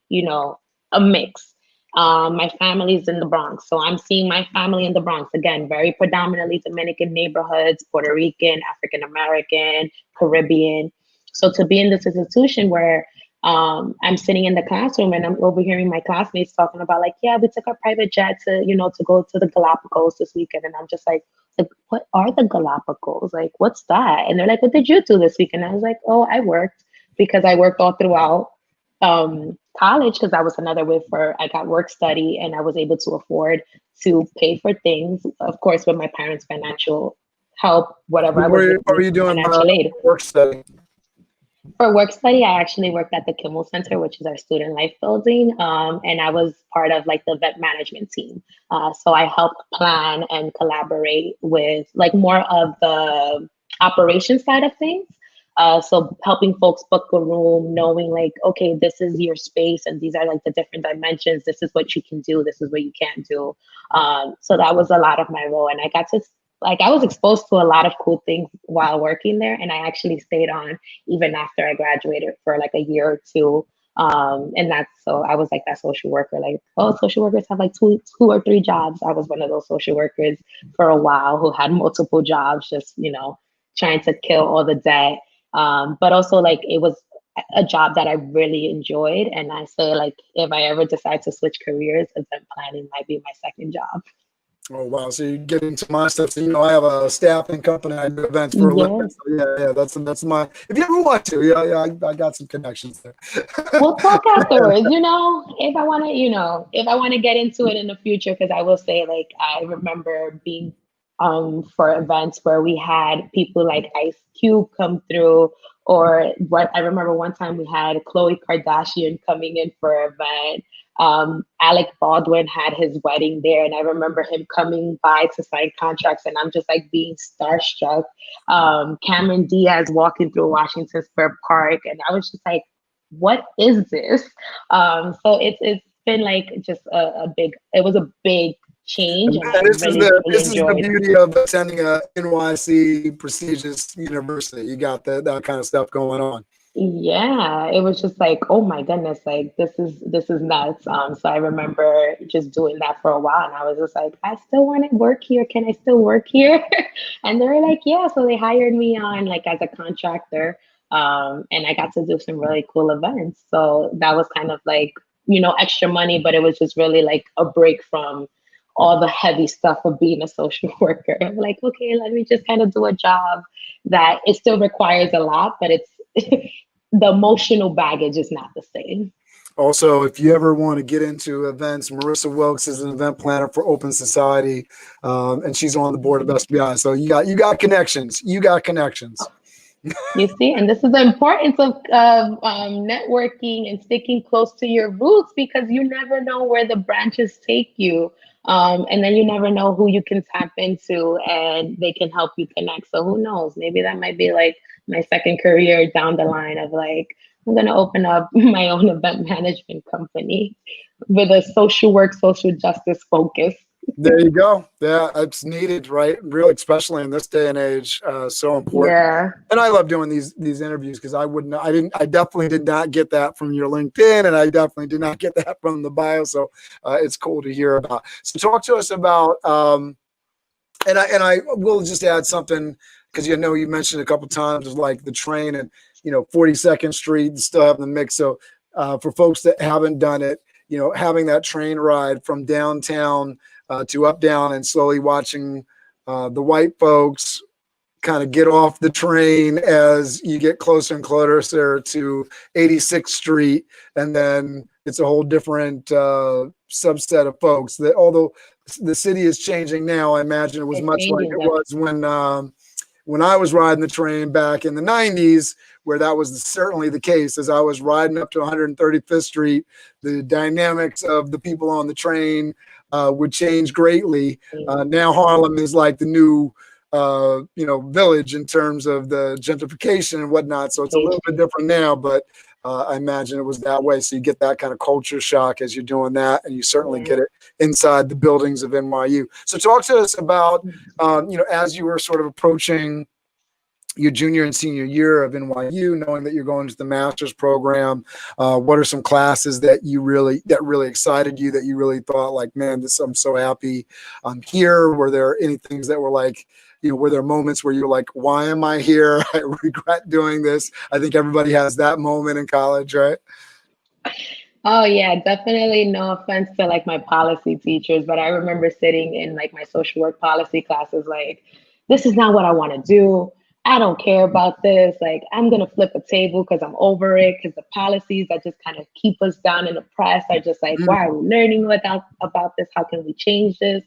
a mix. My family's in the Bronx. So I'm seeing my family in the Bronx, again, very predominantly Dominican neighborhoods, Puerto Rican, African-American, Caribbean. So to be in this institution where I'm sitting in the classroom and I'm overhearing my classmates talking about like, yeah, we took a private jet to, to go to the Galapagos this weekend. And I'm just like, what are the Galapagos? Like, what's that? And they're like, what did you do this weekend? I was like, oh, I worked, because I worked all throughout college, because that was another way I got work study, and I was able to afford to pay for things, of course, with my parents' financial help, whatever. What were you doing work study? For work study, I actually worked at the Kimmel Center, which is our student life building. And I was part of like the event management team. So I helped plan and collaborate with like more of the operation side of things. So helping folks book a room, knowing like, okay, this is your space and these are like the different dimensions. This is what you can do. This is what you can't do. So that was a lot of my role. And I got to I was exposed to a lot of cool things while working there. And I actually stayed on even after I graduated for like a year or two. And so I was like that social worker, like, oh, social workers have like two or three jobs. I was one of those social workers for a while who had multiple jobs, just, trying to kill all the debt. But also like it was a job that I really enjoyed. And I say like, if I ever decide to switch careers, event planning might be my second job. Oh wow! So you get into my stuff. So I have a staffing company. I do events for a living. Yes. So yeah. That's my. If you ever want to, yeah. I got some connections there. We'll talk afterwards, if I want to, if I want to get into it in the future, because I will say, like, I remember being for events where we had people like Ice Cube come through, or what I remember one time we had Khloe Kardashian coming in for an event. Alec Baldwin had his wedding there, and I remember him coming by to sign contracts, and I'm just like being starstruck. Cameron Diaz walking through Washington Square Park, and I was just like, what is this? So it's been like just a big, it was a big change, and I And really, really this is the enjoyed. beauty of attending a NYC prestigious university. You got that kind of stuff going on. Yeah, it was just like, oh my goodness, like this is nuts. So I remember just doing that for a while, and I was just like, I still want to work here. Can I still work here? And they were like, yeah. So they hired me on like as a contractor, and I got to do some really cool events. So that was kind of like extra money, but it was just really like a break from all the heavy stuff of being a social worker. I'm like, okay, let me just kind of do a job that it still requires a lot, but it's the emotional baggage is not the same. Also, if you ever want to get into events, Marissa Wilkes is an event planner for Open Society, and she's on the board of SBI. So you got connections. You got connections. You see, and this is the importance of networking and sticking close to your roots, because you never know where the branches take you. And then you never know who you can tap into and they can help you connect. So who knows? Maybe that might be like my second career down the line of like, I'm going to open up my own event management company with a social work, social justice focus. There you go. Yeah, it's needed, right? Really, especially in this day and age, so important. Yeah. And I love doing these interviews because I definitely did not get that from your LinkedIn, and I definitely did not get that from the bio. So it's cool to hear about. So talk to us about, and I will just add something because you mentioned a couple times of like the train and 42nd Street still having the mix. So for folks that haven't done it, having that train ride from downtown to up down and slowly watching the white folks kind of get off the train as you get closer and closer to 86th Street, and then it's a whole different subset of folks. That although the city is changing now, I imagine it was much like it was when I was riding the train back in the 90s, where that was certainly the case. As I was riding up to 135th Street, the dynamics of the people on the train would change greatly. Now Harlem is like the new village in terms of the gentrification and whatnot. So it's a little bit different now, but I imagine it was that way. So you get that kind of culture shock as you're doing that, and you certainly get it inside the buildings of NYU. So talk to us about, as you were sort of approaching your junior and senior year of NYU, knowing that you're going to the master's program, what are some classes that really excited you, that you really thought like, man, I'm so happy I'm here? Were there any things that were like, were there moments where you're like, why am I here? I regret doing this. I think everybody has that moment in college, right? Oh yeah, definitely. No offense to like my policy teachers, but I remember sitting in like my social work policy classes, like, this is not what I want to do. I don't care about this. Like, I'm gonna flip a table because I'm over it. Because the policies that just kind of keep us down in the press are just like, why are we learning about this? How can we change this?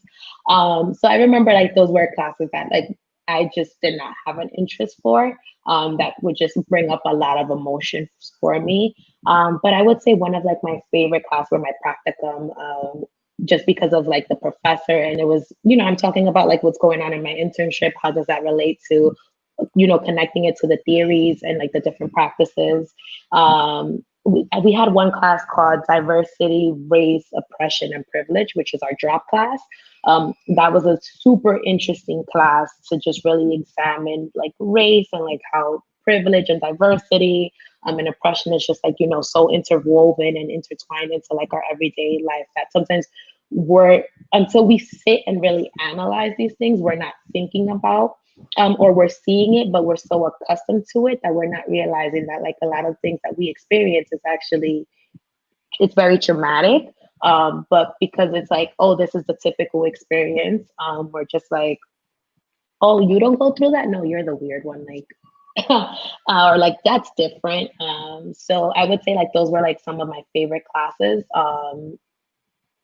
So I remember like those were classes that like I just did not have an interest for. That would just bring up a lot of emotions for me. But I would say one of like my favorite class were my practicum, just because of like the professor, and it was, I'm talking about like what's going on in my internship. How does that relate to, connecting it to the theories and like the different practices. We had one class called Diversity, Race, Oppression, and Privilege, which is our drop class. That was a super interesting class to just really examine like race and like how privilege and diversity and oppression is just like, so interwoven and intertwined into like our everyday life that sometimes until we sit and really analyze these things, we're not thinking about, or we're seeing it, but we're so accustomed to it that we're not realizing that like a lot of things that we experience is actually, it's very traumatic. But because it's like, oh, this is the typical experience, we're just like, oh, you don't go through that? No, you're the weird one. Like, or like, that's different. So I would say like those were like some of my favorite classes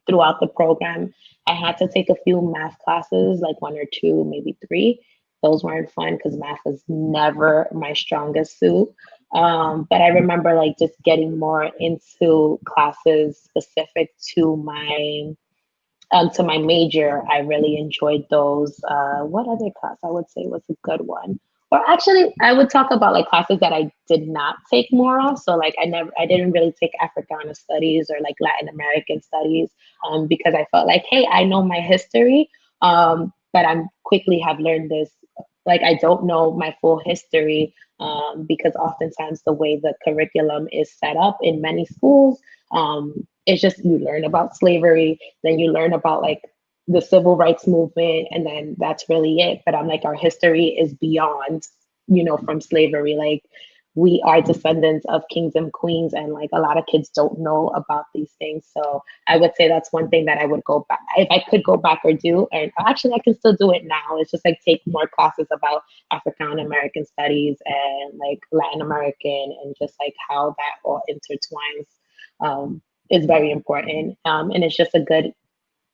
throughout the program. I had to take a few math classes, like one or two, maybe three. Those weren't fun because math was never my strongest suit. But I remember like just getting more into classes specific to my major. I really enjoyed those. What other class I would say was a good one? Or actually, I would talk about like classes that I did not take more of. So like I didn't really take Africana studies or like Latin American studies, because I felt like, hey, I know my history, but I'm quickly have learned this. Like I don't know my full history, because oftentimes the way the curriculum is set up in many schools, it's just you learn about slavery, then you learn about like the civil rights movement, and then that's really it. But I'm like, our history is beyond, from slavery. Like we are descendants of kings and queens, and like a lot of kids don't know about these things. So I would say that's one thing that I would go back, if I could go back or do, and actually I can still do it now. It's just like take more classes about African American studies and like Latin American, and just like how that all intertwines, is very important. And it's just a good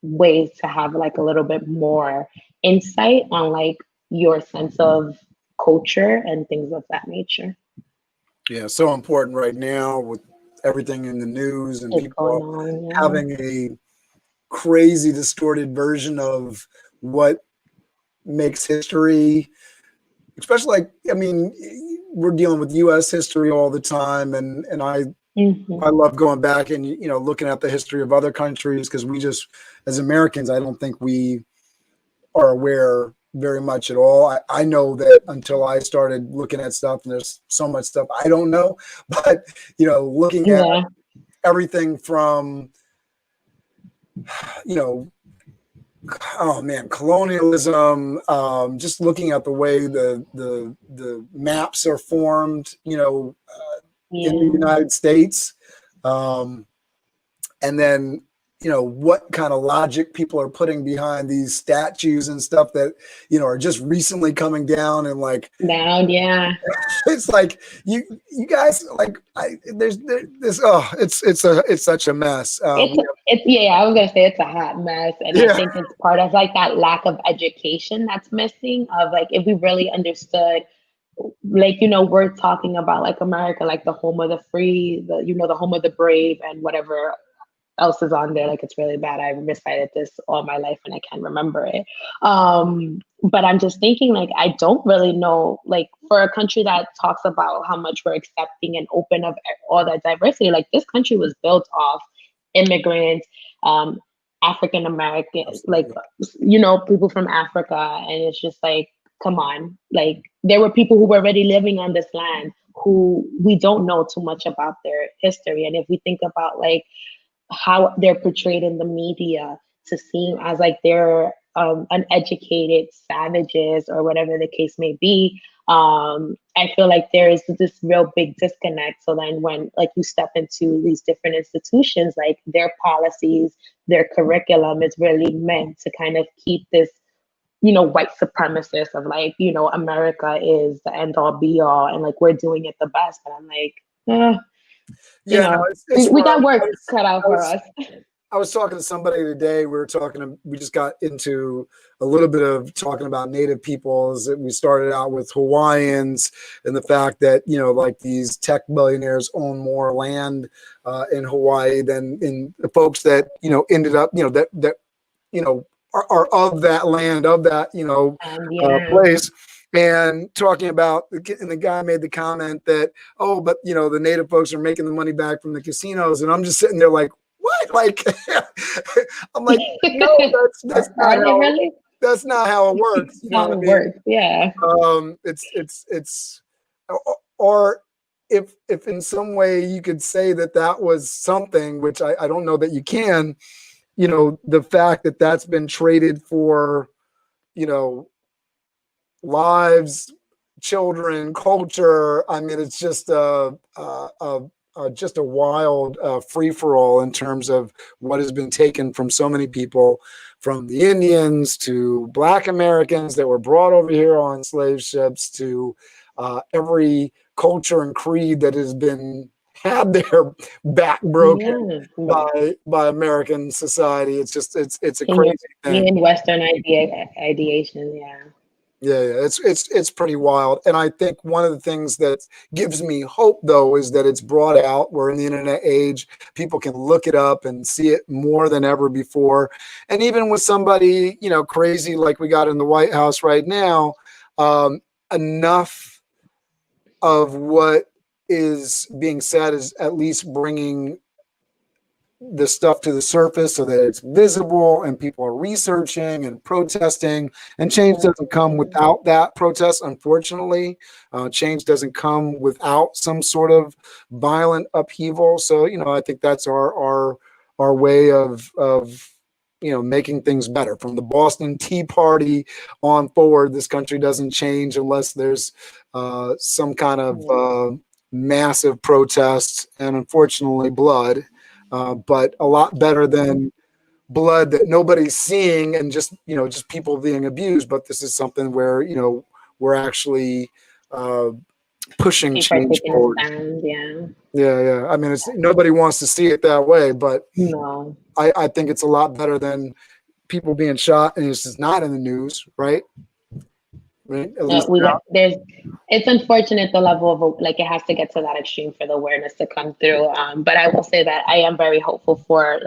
way to have like a little bit more insight on like your sense of culture and things of that nature. Yeah, so important right now with everything in the news and It's people going on, yeah. having a crazy distorted version of what makes history, especially like, I mean, we're dealing with US history all the time, and I love going back and looking at the history of other countries, because we just, as Americans, I don't think we are aware very much at all. I know that until I started looking at stuff, and there's so much stuff I don't know, but looking at everything from oh man, colonialism, just looking at the way the maps are formed, in the United States, and then what kind of logic people are putting behind these statues and stuff that are just recently coming down, and like down, yeah. It's like you guys, like it's such a mess. Yeah, I was gonna say it's a hot mess, and I think it's part of like that lack of education that's missing. Of like, if we really understood, like we're talking about like America, like the home of the free, the home of the brave, and whatever else is on there. Like it's really bad. I've recited this all my life and I can't remember it. But I'm just thinking, like, I don't really know, like, for a country that talks about how much we're accepting and open of all that diversity, like this country was built off immigrants, African Americans, like, people from Africa. And it's just like, come on, like there were people who were already living on this land who we don't know too much about their history. And if we think about like how they're portrayed in the media to seem as like they're uneducated savages or whatever the case may be, I feel like there is this real big disconnect. So then when like you step into these different institutions, like their policies, their curriculum is really meant to kind of keep this white supremacist of like, America is the end all be all and like we're doing it the best. But I'm like, we got work cut out for us. I was talking to somebody today. We just got into a little bit of talking about Native peoples. We started out with Hawaiians and the fact that, like these tech billionaires own more land in Hawaii than in the folks that, ended up, that are of that land, of that, place. And talking about, and the guy made the comment that, oh, but the Native folks are making the money back from the casinos. And I'm just sitting there like, what? Like, I'm like, no, that's not how, really? That's not how it works. You know what I mean? Works, yeah. It's, or if in some way you could say that was something, which I don't know that you can, the fact that that's been traded for, lives, children, culture. I mean, it's just a just a wild free-for-all in terms of what has been taken from so many people, from the Indians to Black Americans that were brought over here on slave ships to every culture and creed that has been had their back broken by American society. It's just it's a crazy thing. In Western ideation, Yeah, it's pretty wild. And I think one of the things that gives me hope, though, is that it's brought out. We're in the internet age. People can look it up and see it more than ever before. And even with somebody, crazy like we got in the White House right now, enough of what is being said is at least bringing the stuff to the surface so that it's visible and people are researching and protesting. And change doesn't come without that protest, unfortunately. Change doesn't come without some sort of violent upheaval. So, I think that's our way of making things better. From the Boston Tea Party on forward, this country doesn't change unless there's some kind of massive protest and, unfortunately, blood. But a lot better than blood that nobody's seeing and just people being abused. But this is something where, we're actually pushing change forward. Yeah. I mean, nobody wants to see it that way, but no. I think it's a lot better than people being shot and it's just not in the news, right? Right? It's unfortunate the level of it has to get to that extreme for the awareness to come through. But I will say that I am very hopeful for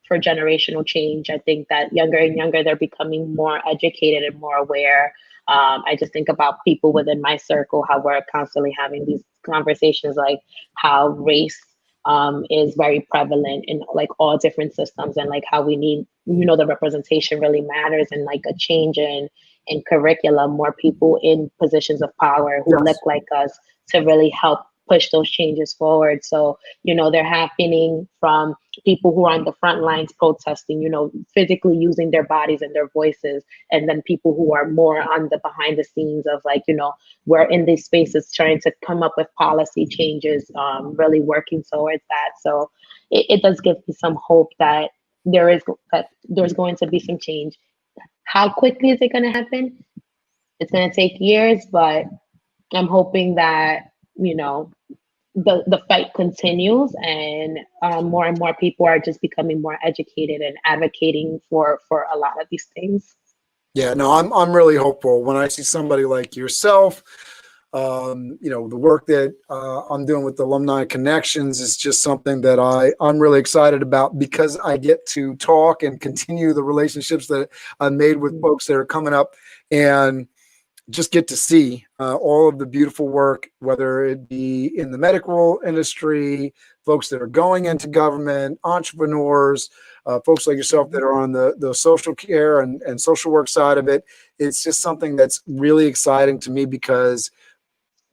for generational change. I think that younger and younger, they're becoming more educated and more aware. I just think about people within my circle, how we're constantly having these conversations, like how race is very prevalent in all different systems, and how we need, the representation really matters, and a change in curriculum, more people in positions of power who look like us to really help push those changes forward. So, they're happening from people who are on the front lines protesting, physically using their bodies and their voices, and then people who are more on the behind the scenes of we're in these spaces trying to come up with policy changes, really working towards that. So it does give me some hope that there's going to be some change. How quickly is it going to happen? It's going to take years, but I'm hoping that, the fight continues, and more and more people are just becoming more educated and advocating for a lot of these things. Yeah, no, I'm really hopeful when I see somebody like yourself. The work that I'm doing with the Alumni Connections is just something that I'm really excited about, because I get to talk and continue the relationships that I've made with folks that are coming up, and just get to see all of the beautiful work, whether it be in the medical industry, folks that are going into government, entrepreneurs, folks like yourself that are on the social care and social work side of it. It's just something that's really exciting to me, because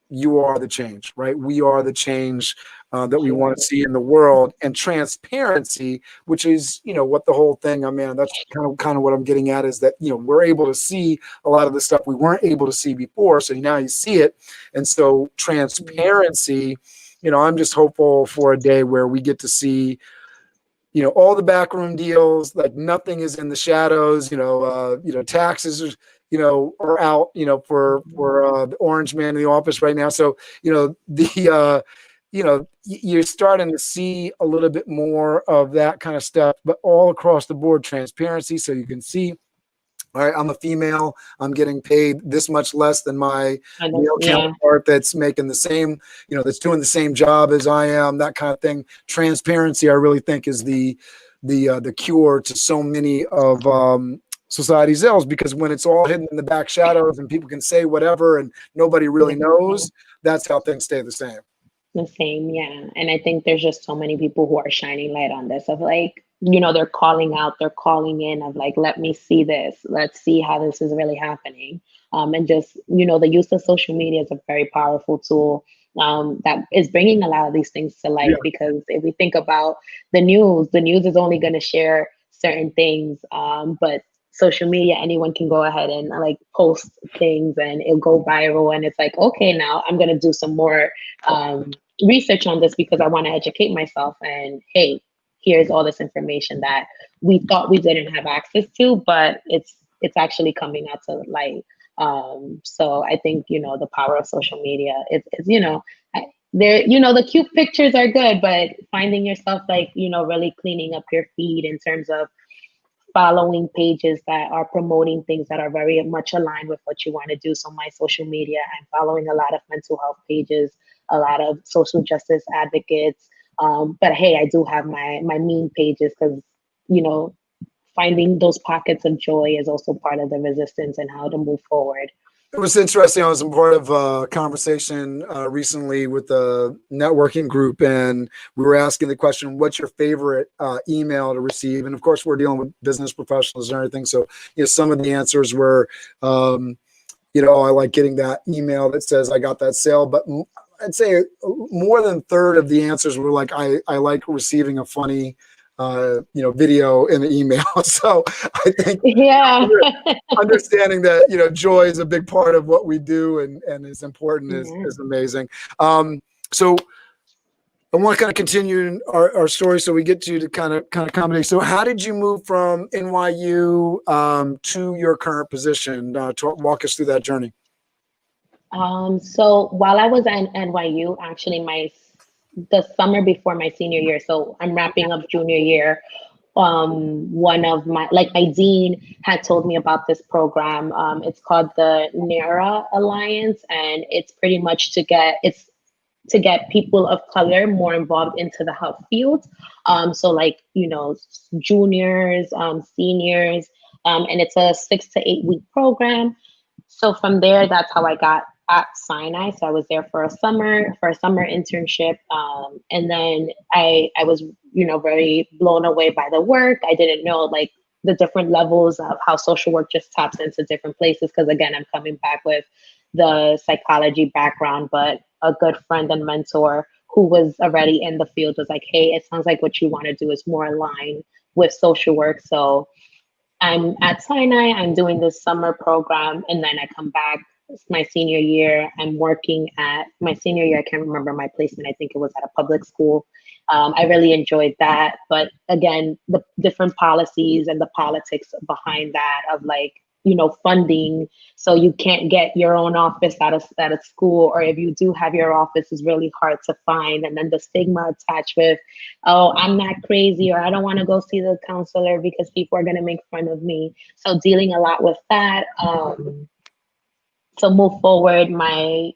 you are the change, right? We are the change that we want to see in the world. And transparency, which is, what the whole thing, that's kind of what I'm getting at, is that, we're able to see a lot of the stuff we weren't able to see before. So now you see it. And so transparency, I'm just hopeful for a day where we get to see, all the backroom deals, like nothing is in the shadows, taxes are out, for the orange man in the office right now. So, you're starting to see a little bit more of that kind of stuff, but all across the board, transparency. So you can see, all right, I'm a female, I'm getting paid this much less than my male counterpart that's making the same, that's doing the same job as I am, that kind of thing. Transparency, I really think, is the cure to so many of society's ills, because when it's all hidden in the back shadows and people can say whatever and nobody really knows, that's how things stay the same. Yeah. And I think there's just so many people who are shining light on this, of they're calling out, they're calling in of let me see this, let's see how this is really happening. And just, the use of social media is a very powerful tool that is bringing a lot of these things to light, because if we think about the news is only going to share certain things, but social media, anyone can go ahead and post things and it'll go viral, and it's okay, now I'm going to do some more research on this because I want to educate myself. And hey, here's all this information that we thought we didn't have access to, but it's actually coming out to light. So I think, you know, the power of social media is, you know, there, you know, the cute pictures are good, but finding yourself like, you know, really cleaning up your feed in terms of following pages that are promoting things that are very much aligned with what you want to do. So my social media, I'm following a lot of mental health pages, a lot of social justice advocates. But hey, I do have my meme pages because, you know, finding those pockets of joy is also part of the resistance and how to move forward. It was interesting. I was a part of a conversation recently with a networking group, and we were asking the question, what's your favorite email to receive? And of course, we're dealing with business professionals and everything. So, you know, some of the answers were, you know, I like getting that email that says I got that sale. But I'd say more than a third of the answers were like, I like receiving a funny you know, video in the email. So I think understanding that, you know, joy is a big part of what we do and is important is amazing. So I want to kind of continue our story so we get to kind of accommodate. So how did you move from NYU to your current position? Walk us through that journey. So while I was at NYU, actually the summer before my senior year, so I'm wrapping up junior year, one of my dean had told me about this program. It's called the NARA Alliance, and it's pretty much to get people of color more involved into the health field. So like, you know, juniors, seniors, and it's a 6 to 8 week program. So from there, that's how I got at Sinai. So I was there for a summer internship. And then I was, you know, very blown away by the work. I didn't know like the different levels of how social work just taps into different places. Cause again, I'm coming back with the psychology background, but a good friend and mentor who was already in the field was like, hey, it sounds like what you want to do is more aligned with social work. So I'm at Sinai, I'm doing this summer program, and then I come back. It's my senior year. I'm working at my senior year. I can't remember my placement. I think it was at a public school. I really enjoyed that. But again, the different policies and the politics behind that of like, you know, funding. So you can't get your own office at a school, or if you do have your office, it's really hard to find. And then the stigma attached with, oh, I'm not crazy, or I don't want to go see the counselor because people are going to make fun of me. So dealing a lot with that. So move forward, my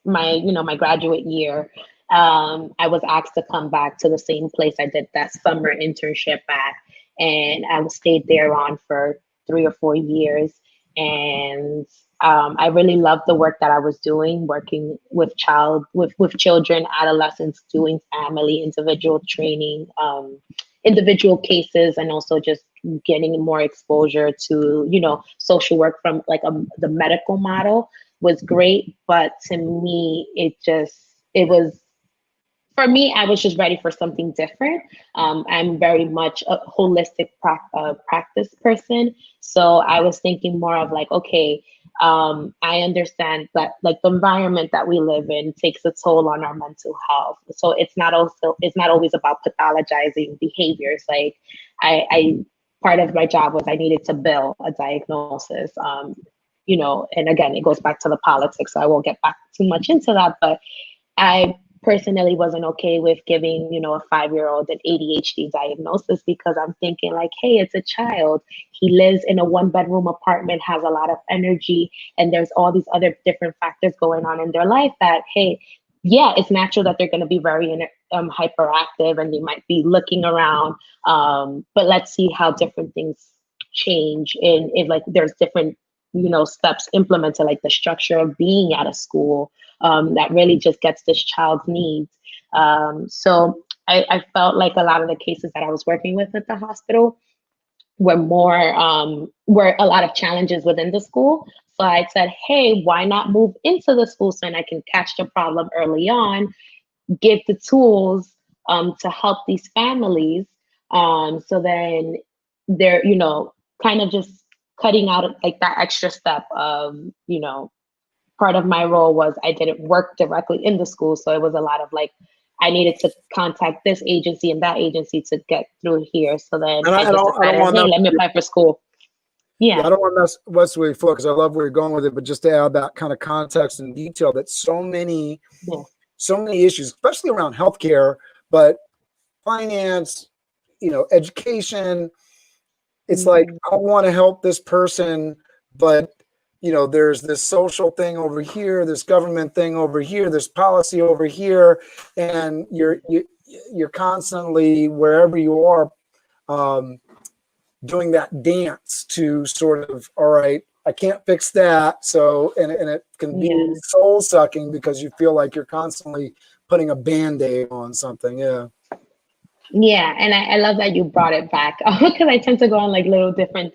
graduate year, I was asked to come back to the same place I did that summer internship at, and I stayed there on for 3 or 4 years. And I really loved the work that I was doing, working with children, adolescents, doing family, individual training, individual cases, and also just getting more exposure to, you know, social work from like the medical model was great. But to me, for me, I was just ready for something different. I'm very much a holistic practice person. So I was thinking more of like, okay, I understand that like the environment that we live in takes a toll on our mental health. So it's not always about pathologizing behaviors. Like I part of my job was I needed to bill a diagnosis. You know, and again, it goes back to the politics. So I won't get back too much into that, but I personally wasn't okay with giving, you know, a 5-year-old an ADHD diagnosis because I'm thinking like, hey, it's a child. He lives in a 1-bedroom apartment, has a lot of energy, and there's all these other different factors going on in their life that, hey, yeah, it's natural that they're going to be very hyperactive and they might be looking around. But let's see how different things change in like there's different, you know, steps implemented, like the structure of being at a school that really just gets this child's needs. So I felt like a lot of the cases that I was working with at the hospital were a lot of challenges within the school. So I said, hey, why not move into the school so I can catch the problem early on, give the tools to help these families. So then they're, you know, kind of just cutting out like that extra step of, you know, part of my role was I didn't work directly in the school. So it was a lot of like, I needed to contact this agency and that agency to get through here. So then And I just decided, hey, let me apply for school. Yeah, I don't want to mess with your flow because I love where you're going with it, but just to add that kind of context and detail that so many issues, especially around healthcare, but finance, education. It's like, I want to help this person, but there's this social thing over here, this government thing over here, this policy over here, and you're constantly, wherever you are, doing that dance to sort of, all right, I can't fix that. So, and it can be soul sucking because you feel like you're constantly putting a Band-Aid on something. Yeah. Yeah. And I love that you brought it back because I tend to go on like little different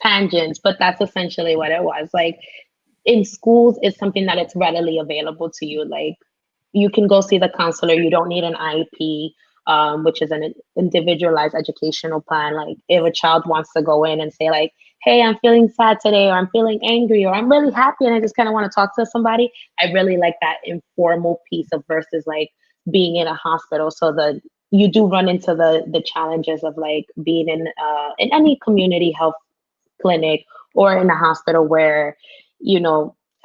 tangents, but that's essentially what it was. Like in schools, it's something that it's readily available to you. Like you can go see the counselor. You don't need an IEP. Which is an individualized educational plan. Like if a child wants to go in and say like, hey, I'm feeling sad today, or I'm feeling angry, or I'm really happy and I just kind of want to talk to somebody. I really like that informal piece of versus like being in a hospital. So that you do run into the challenges of like being in any community health clinic or in a hospital where,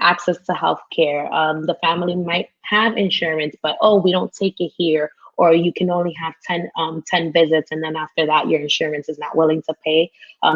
access to healthcare. The family might have insurance, but we don't take it here. Or you can only have 10 visits, and then after that, your insurance is not willing to pay.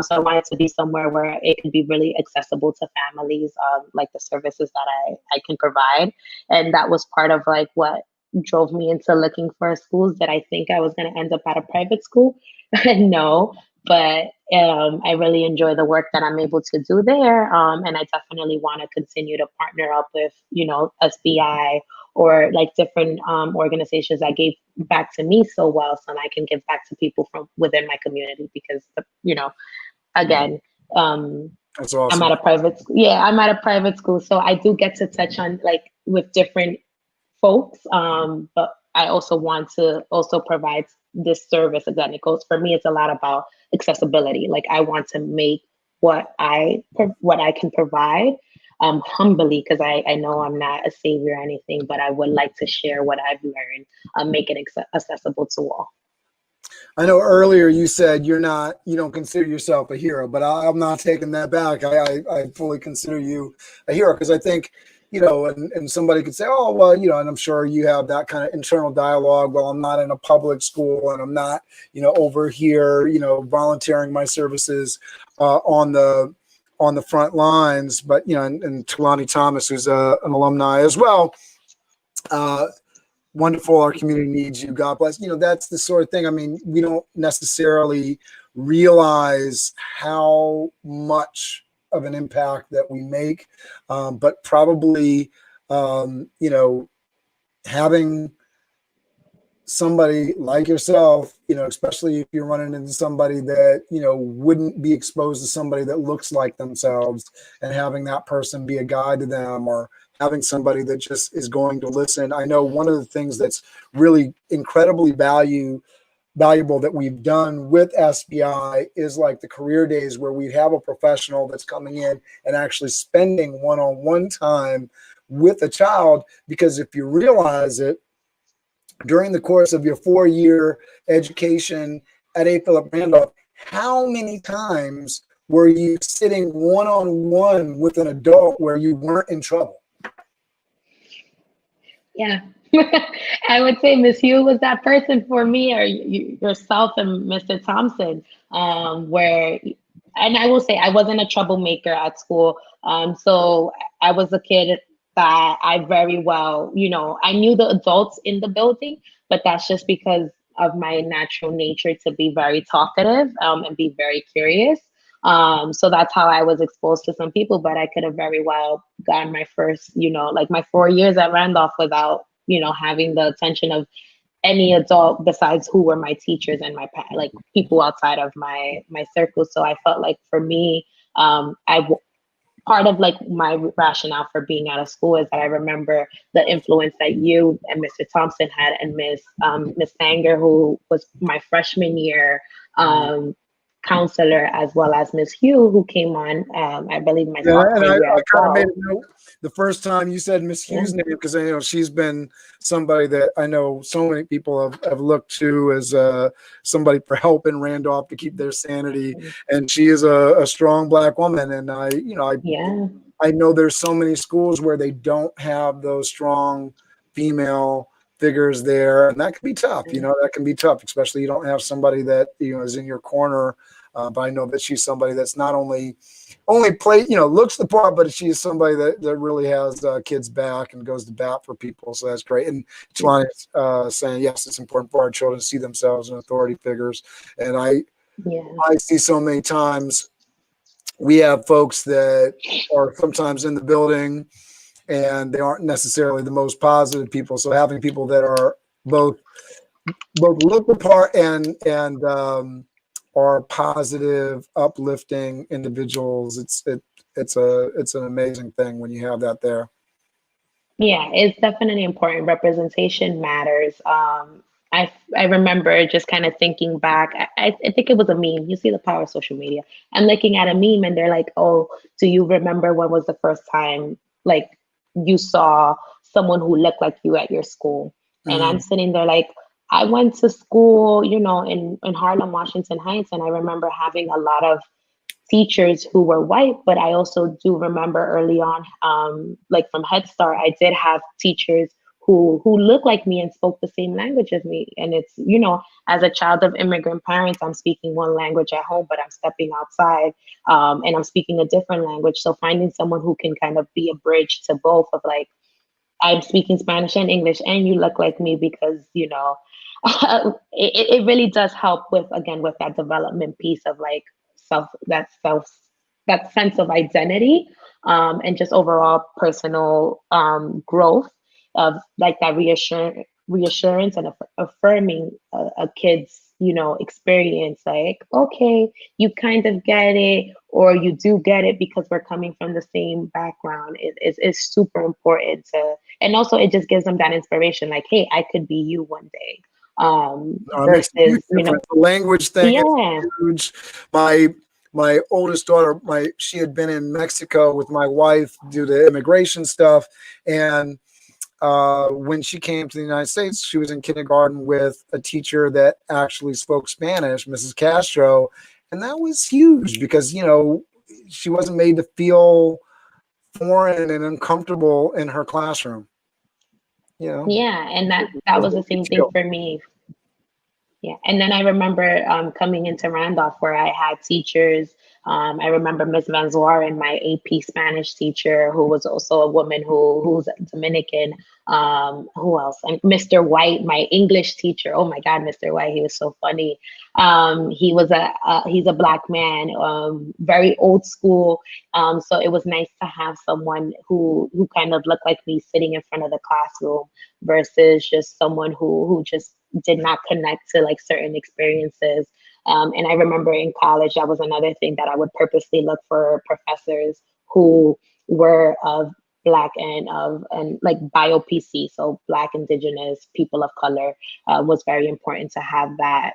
So I want it to be somewhere where it can be really accessible to families, like the services that I can provide. And that was part of like what drove me into looking for schools. That I think I was going to end up at a private school. No, but I really enjoy the work that I'm able to do there. And I definitely want to continue to partner up with, SBI or like different organizations that gave back to me so well, so I can give back to people from within my community because, again, that's awesome. I'm at a private school. Yeah, I'm at a private school. So I do get to touch on like with different folks, but I also want to also provide this service. Again, for me, it's a lot about accessibility. Like I want to make what I can provide humbly, because I know I'm not a savior or anything, but I would like to share what I've learned, make it accessible to all. I know earlier you said you don't consider yourself a hero, but I'm not taking that back. I fully consider you a hero because I think, and somebody could say, oh, well, and I'm sure you have that kind of internal dialogue. Well, I'm not in a public school and I'm not, over here, volunteering my services on the front lines, but and Talani Thomas, who's an alumni as well. Wonderful. Our community needs you. God bless. That's the sort of thing. I mean, we don't necessarily realize how much of an impact that we make, but probably, having somebody like yourself, especially if you're running into somebody that, wouldn't be exposed to somebody that looks like themselves, and having that person be a guide to them, or having somebody that just is going to listen. I know one of the things that's really incredibly valuable that we've done with SBI is like the career days where we have a professional that's coming in and actually spending one-on-one time with a child, because if you realize it, during the course of your 4-year education at A. Philip Randolph, how many times were you sitting one-on-one with an adult where you weren't in trouble? Yeah. I would say Miss Hugh was that person for me, or yourself and Mr. Thompson, and I will say I wasn't a troublemaker at school. So I was a kid that I very well, I knew the adults in the building, but that's just because of my natural nature to be very talkative and be very curious. So that's how I was exposed to some people, but I could have very well gotten my first, like my 4 years at Randolph without, having the attention of any adult besides who were my teachers and my like people outside of my circle. So I felt like for me, part of like my rationale for being out of school is that I remember the influence that you and Mr. Thompson had, and Miss Sanger, who was my freshman year, kind counselor, as well as Miss Hugh, who came on, I believe, my Yeah, and sophomore year I as kind of made well. a note the first time you said Miss Yeah. Hughes' name, because she's been somebody that I know so many people have looked to as somebody for help in Randolph to keep their sanity, and she is a strong Black woman, and Yeah. I know there's so many schools where they don't have those strong female figures there, and that can be tough. That can be tough, especially you don't have somebody that is in your corner. But I know that she's somebody that's not only looks the part, but she is somebody that really has kids back and goes to bat for people. So that's great. And Jelani saying, yes, it's important for our children to see themselves in authority figures. And I see so many times we have folks that are sometimes in the building and they aren't necessarily the most positive people. So having people that are both look the part and are positive, uplifting individuals. It's an amazing thing when you have that there. Yeah, it's definitely important. Representation matters. I remember just kind of thinking back. I think it was a meme. You see the power of social media. I'm looking at a meme and they're like, "Oh, do you remember when was the first time like you saw someone who looked like you at your school?" And I'm sitting there like, I went to school, in Harlem, Washington Heights, and I remember having a lot of teachers who were white, but I also do remember early on, like from Head Start, I did have teachers who looked like me and spoke the same language as me. And it's, as a child of immigrant parents, I'm speaking one language at home, but I'm stepping outside, and I'm speaking a different language. So finding someone who can kind of be a bridge to both of like, I'm speaking Spanish and English, and you look like me because, it really does help with that development piece of like that sense of identity, and just overall personal growth of like that reassurance and affirming a kid's experience, like, okay, you kind of get it, or you do get it because we're coming from the same background. Is super important to, and also it just gives them that inspiration, like, hey, I could be you one day. It makes a huge difference. The language thing Yeah. is huge. My oldest daughter, she had been in Mexico with my wife due to immigration stuff, and when she came to the United States, she was in kindergarten with a teacher that actually spoke Spanish, Mrs. Castro, and that was huge because she wasn't made to feel foreign and uncomfortable in her classroom. Yeah, and that was the same thing for me. Yeah, and then I remember coming into Randolph where I had teachers. I remember Miss Van Zoren, my AP Spanish teacher, who was also a woman who's Dominican. Who else? And Mr. White, my English teacher. Oh my God, Mr. White, he was so funny. He's a Black man, very old school. So it was nice to have someone who kind of looked like me sitting in front of the classroom versus just someone who just did not connect to like certain experiences. And I remember in college, that was another thing that I would purposely look for professors who were of Black and like bio PC, so Black, Indigenous, people of color, was very important to have that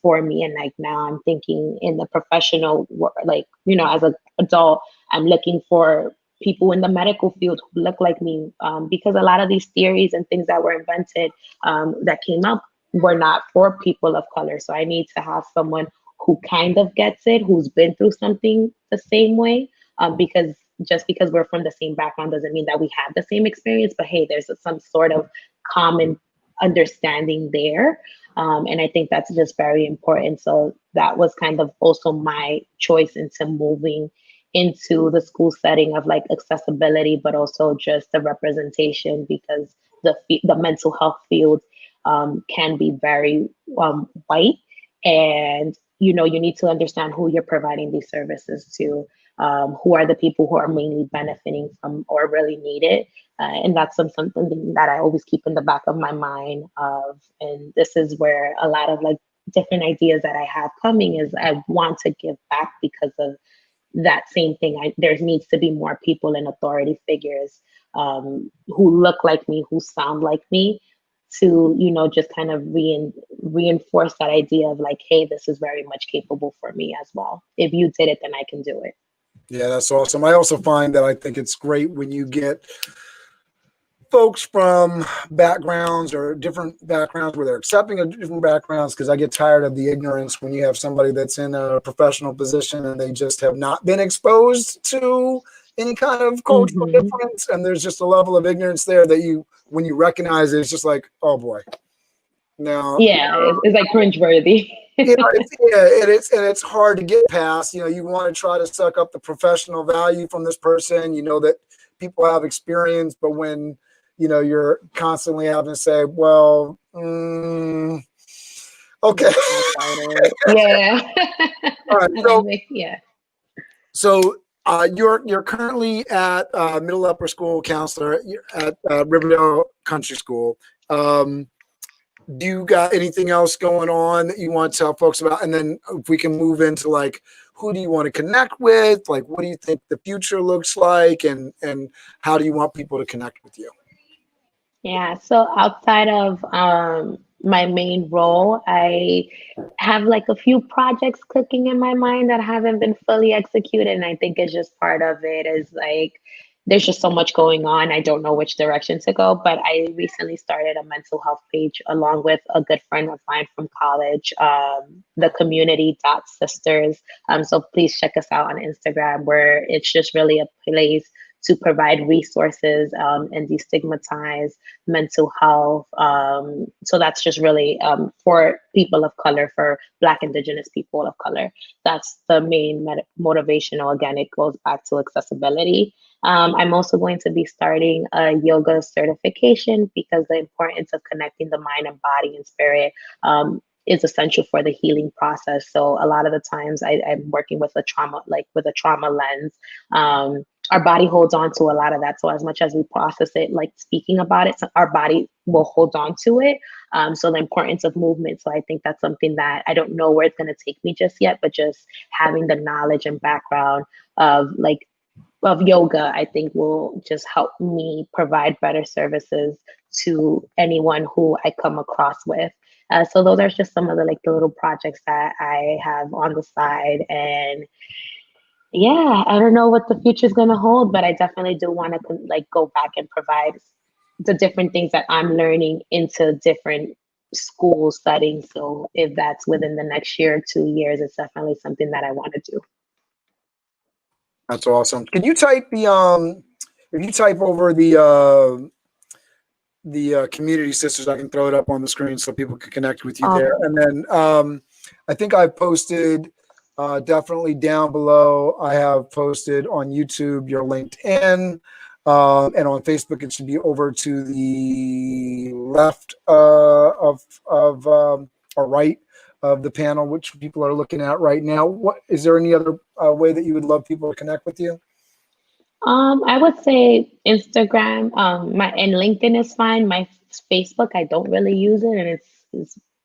for me. And like now I'm thinking in the professional work, like, as an adult, I'm looking for people in the medical field who look like me, because a lot of these theories and things that were invented, that came up, were not for people of color. So I need to have someone who kind of gets it, who's been through something the same way, because just because we're from the same background doesn't mean that we have the same experience, but hey, there's some sort of common understanding there. And I think that's just very important. So that was kind of also my choice into moving into the school setting of like accessibility, but also just the representation, because the mental health field can be very white, and you need to understand who you're providing these services to, who are the people who are mainly benefiting from or really need it, and that's something that I always keep in the back of my mind. And this is where a lot of like different ideas that I have coming is I want to give back because of that same thing. There needs to be more people in authority figures, who look like me, who sound like me, to, just kind of reinforce that idea of like, hey, this is very much capable for me as well. If you did it, then I can do it. Yeah, that's awesome. I also find that I think it's great when you get folks from backgrounds or different backgrounds where they're accepting of different backgrounds, because I get tired of the ignorance when you have somebody that's in a professional position and they just have not been exposed to any kind of cultural difference, and there's just a level of ignorance there that when you recognize it, it's just like, oh boy, no. Yeah, it's like cringeworthy. It's hard to get past. You want to try to suck up the professional value from this person. That people have experience, but when you're constantly having to say, well, okay. Yeah. All right. So, yeah. So you're currently at middle upper school counselor at Riverdale Country School. Do you got anything else going on that you want to tell folks about? And then if we can move into like, who do you want to connect with? Like, what do you think the future looks like? And how do you want people to connect with you? Yeah, so outside of my main role, I have like a few projects clicking in my mind that haven't been fully executed. And I think it's just part of it is like, there's just so much going on. I don't know which direction to go, but I recently started a mental health page along with a good friend of mine from college, the community.sisters. So please check us out on Instagram, where it's just really a place to provide resources and destigmatize mental health. So that's just really for people of color, for Black, Indigenous people of color. That's the main motivational. Again, it goes back to accessibility. I'm also going to be starting a yoga certification because the importance of connecting the mind and body and spirit is essential for the healing process. So a lot of the times I'm working with a trauma lens. Our body holds on to a lot of that. So as much as we process it, like speaking about it, so our body will hold on to it. So the importance of movement. So I think that's something that I don't know where it's going to take me just yet, but just having the knowledge and background of yoga, I think will just help me provide better services to anyone who I come across with. So those are just some of the little projects that I have on the side. And yeah, I don't know what the future is going to hold, but I definitely do want to go back and provide the different things that I'm learning into different school settings. So if that's within the next year or 2 years, it's definitely something that I want to do. That's awesome. Can you type if you type over the community sisters, I can throw it up on the screen so people can connect with you there. And then I think I've posted definitely down below. I have posted on YouTube your LinkedIn, and on Facebook it should be over to the left or right of the panel, which people are looking at right now. What is there any other way that you would love people to connect with you? I would say Instagram, and LinkedIn is fine. My Facebook, I don't really use it, and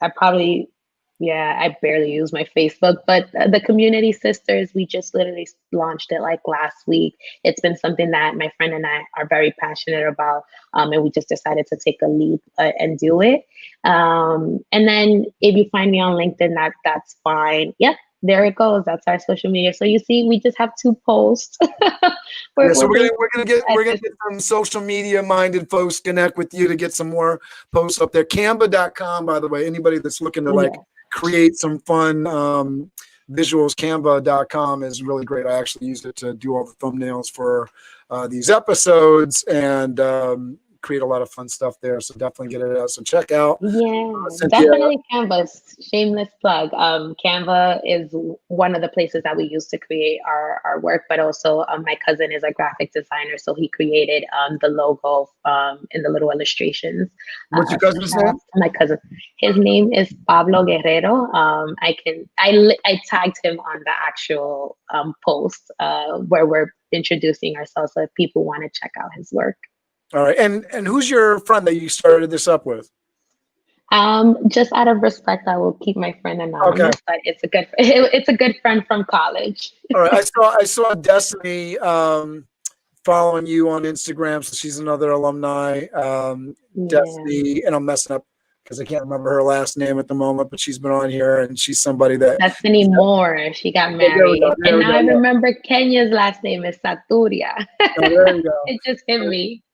I barely use my Facebook. But the Community Sisters, we just literally launched it last week. It's been something that my friend and I are very passionate about, and we just decided to take a leap and do it. And then if you find me on LinkedIn, that's fine. Yep. There it goes. That's our social media. So you see, we just have 2 posts. We're gonna get some social media minded folks connect with you to get some more posts up there. Canva.com, by the way, anybody that's looking to create some fun visuals, Canva.com is really great. I actually used it to do all the thumbnails for these episodes and create a lot of fun stuff there. So definitely get it out. So check out. Yeah, Cynthia. definitely Canva. Shameless plug. Canva is one of the places that we use to create our work, but also my cousin is a graphic designer, so he created the logo in the little illustrations. What's your cousin's name? My cousin. His name is Pablo Guerrero. I tagged him on the actual post where we're introducing ourselves, so if people want to check out his work. All right. And who's your friend that you started this up with? Just out of respect, I will keep my friend anonymous, but it's a good friend from college. All right. I saw Destiny following you on Instagram. So she's another alumni. Destiny, and I'm messing up because I can't remember her last name at the moment, but she's been on here, and she's somebody that Destiny Moore. She got married. And now I remember Kenya's last name is Saturia. There you go. It just hit me.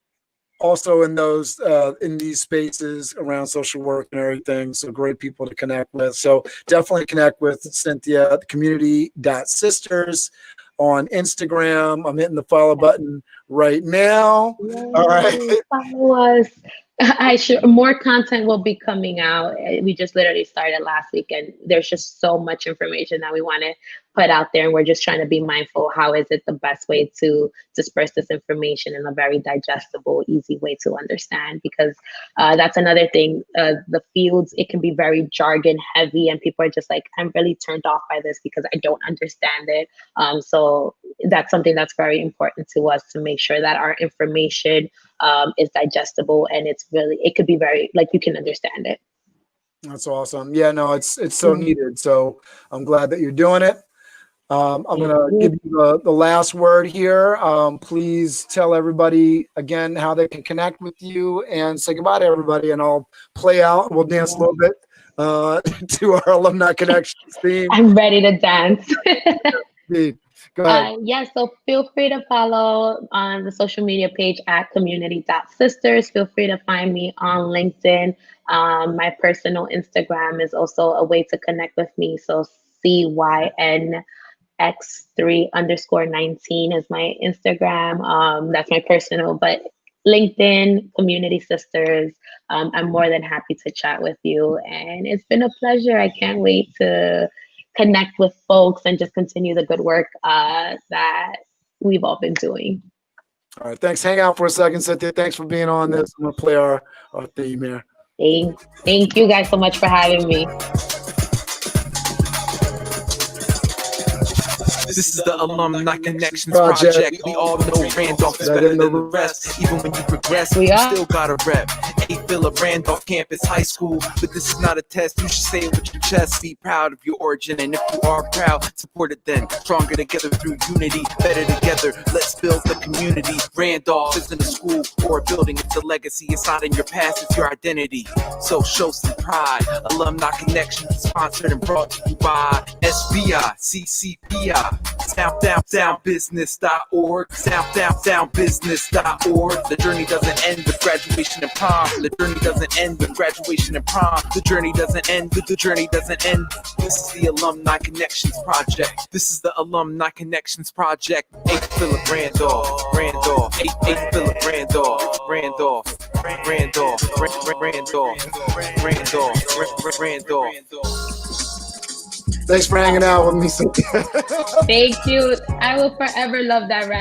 Also in those in these spaces around social work and everything, so great people to connect with. So definitely connect with Cynthia at community.sisters on Instagram. I'm hitting the follow button right now. Yay, all right, follow us. More content will be coming out. We just literally started last week, and there's just so much information that we want to put out there, and we're just trying to be mindful. How is it the best way to disperse this information in a very digestible, easy way to understand? Because that's another thing. The fields, it can be very jargon heavy, and people are just like, I'm really turned off by this because I don't understand it. So that's something that's very important to us, to make sure that our information is digestible, and it could be very, like, you can understand it. That's awesome. Yeah, no, it's so needed. So I'm glad that you're doing it. I'm going to give you the last word here. Please tell everybody again how they can connect with you, and say goodbye to everybody, and I'll play out. We'll dance a little bit to our Alumni Connections theme. I'm ready to dance. Go ahead. So feel free to follow on the social media page at community.sisters. Feel free to find me on LinkedIn. My personal Instagram is also a way to connect with me. So CYNX3_19 is my Instagram. That's my personal, but LinkedIn, Community Sisters. I'm more than happy to chat with you. And it's been a pleasure. I can't wait to connect with folks and just continue the good work that we've all been doing. All right. Thanks. Hang out for a second, Cynthia. Thanks for being on this. I'm going to play our theme here. Thank you guys so much for having me. This is the Alumni Connections Project. We all know Randolph is better than the rest. Even when you progress, you still gotta rep. A Randolph Campus High School. But this is not a test, you should say it with your chest. Be proud of your origin, and if you are proud, support it then. Stronger together through unity, better together. Let's build the community. Randolph isn't a school or a building, it's a legacy. It's not in your past, it's your identity. So show some pride. Alumni Connections is sponsored and brought to you by SBI, CCPI. Soundbusiness.org. Soundbusiness.org. The journey doesn't end with graduation and prom. The journey doesn't end with graduation and prom. The journey doesn't end with the journey doesn't end. This is the Alumni Connections Project. This is the Alumni Connections Project. 8th Philip Randolph. 8th Philip Randolph. Thanks for hanging out with me, Cynthia. Thank you. I will forever love that, Randolph.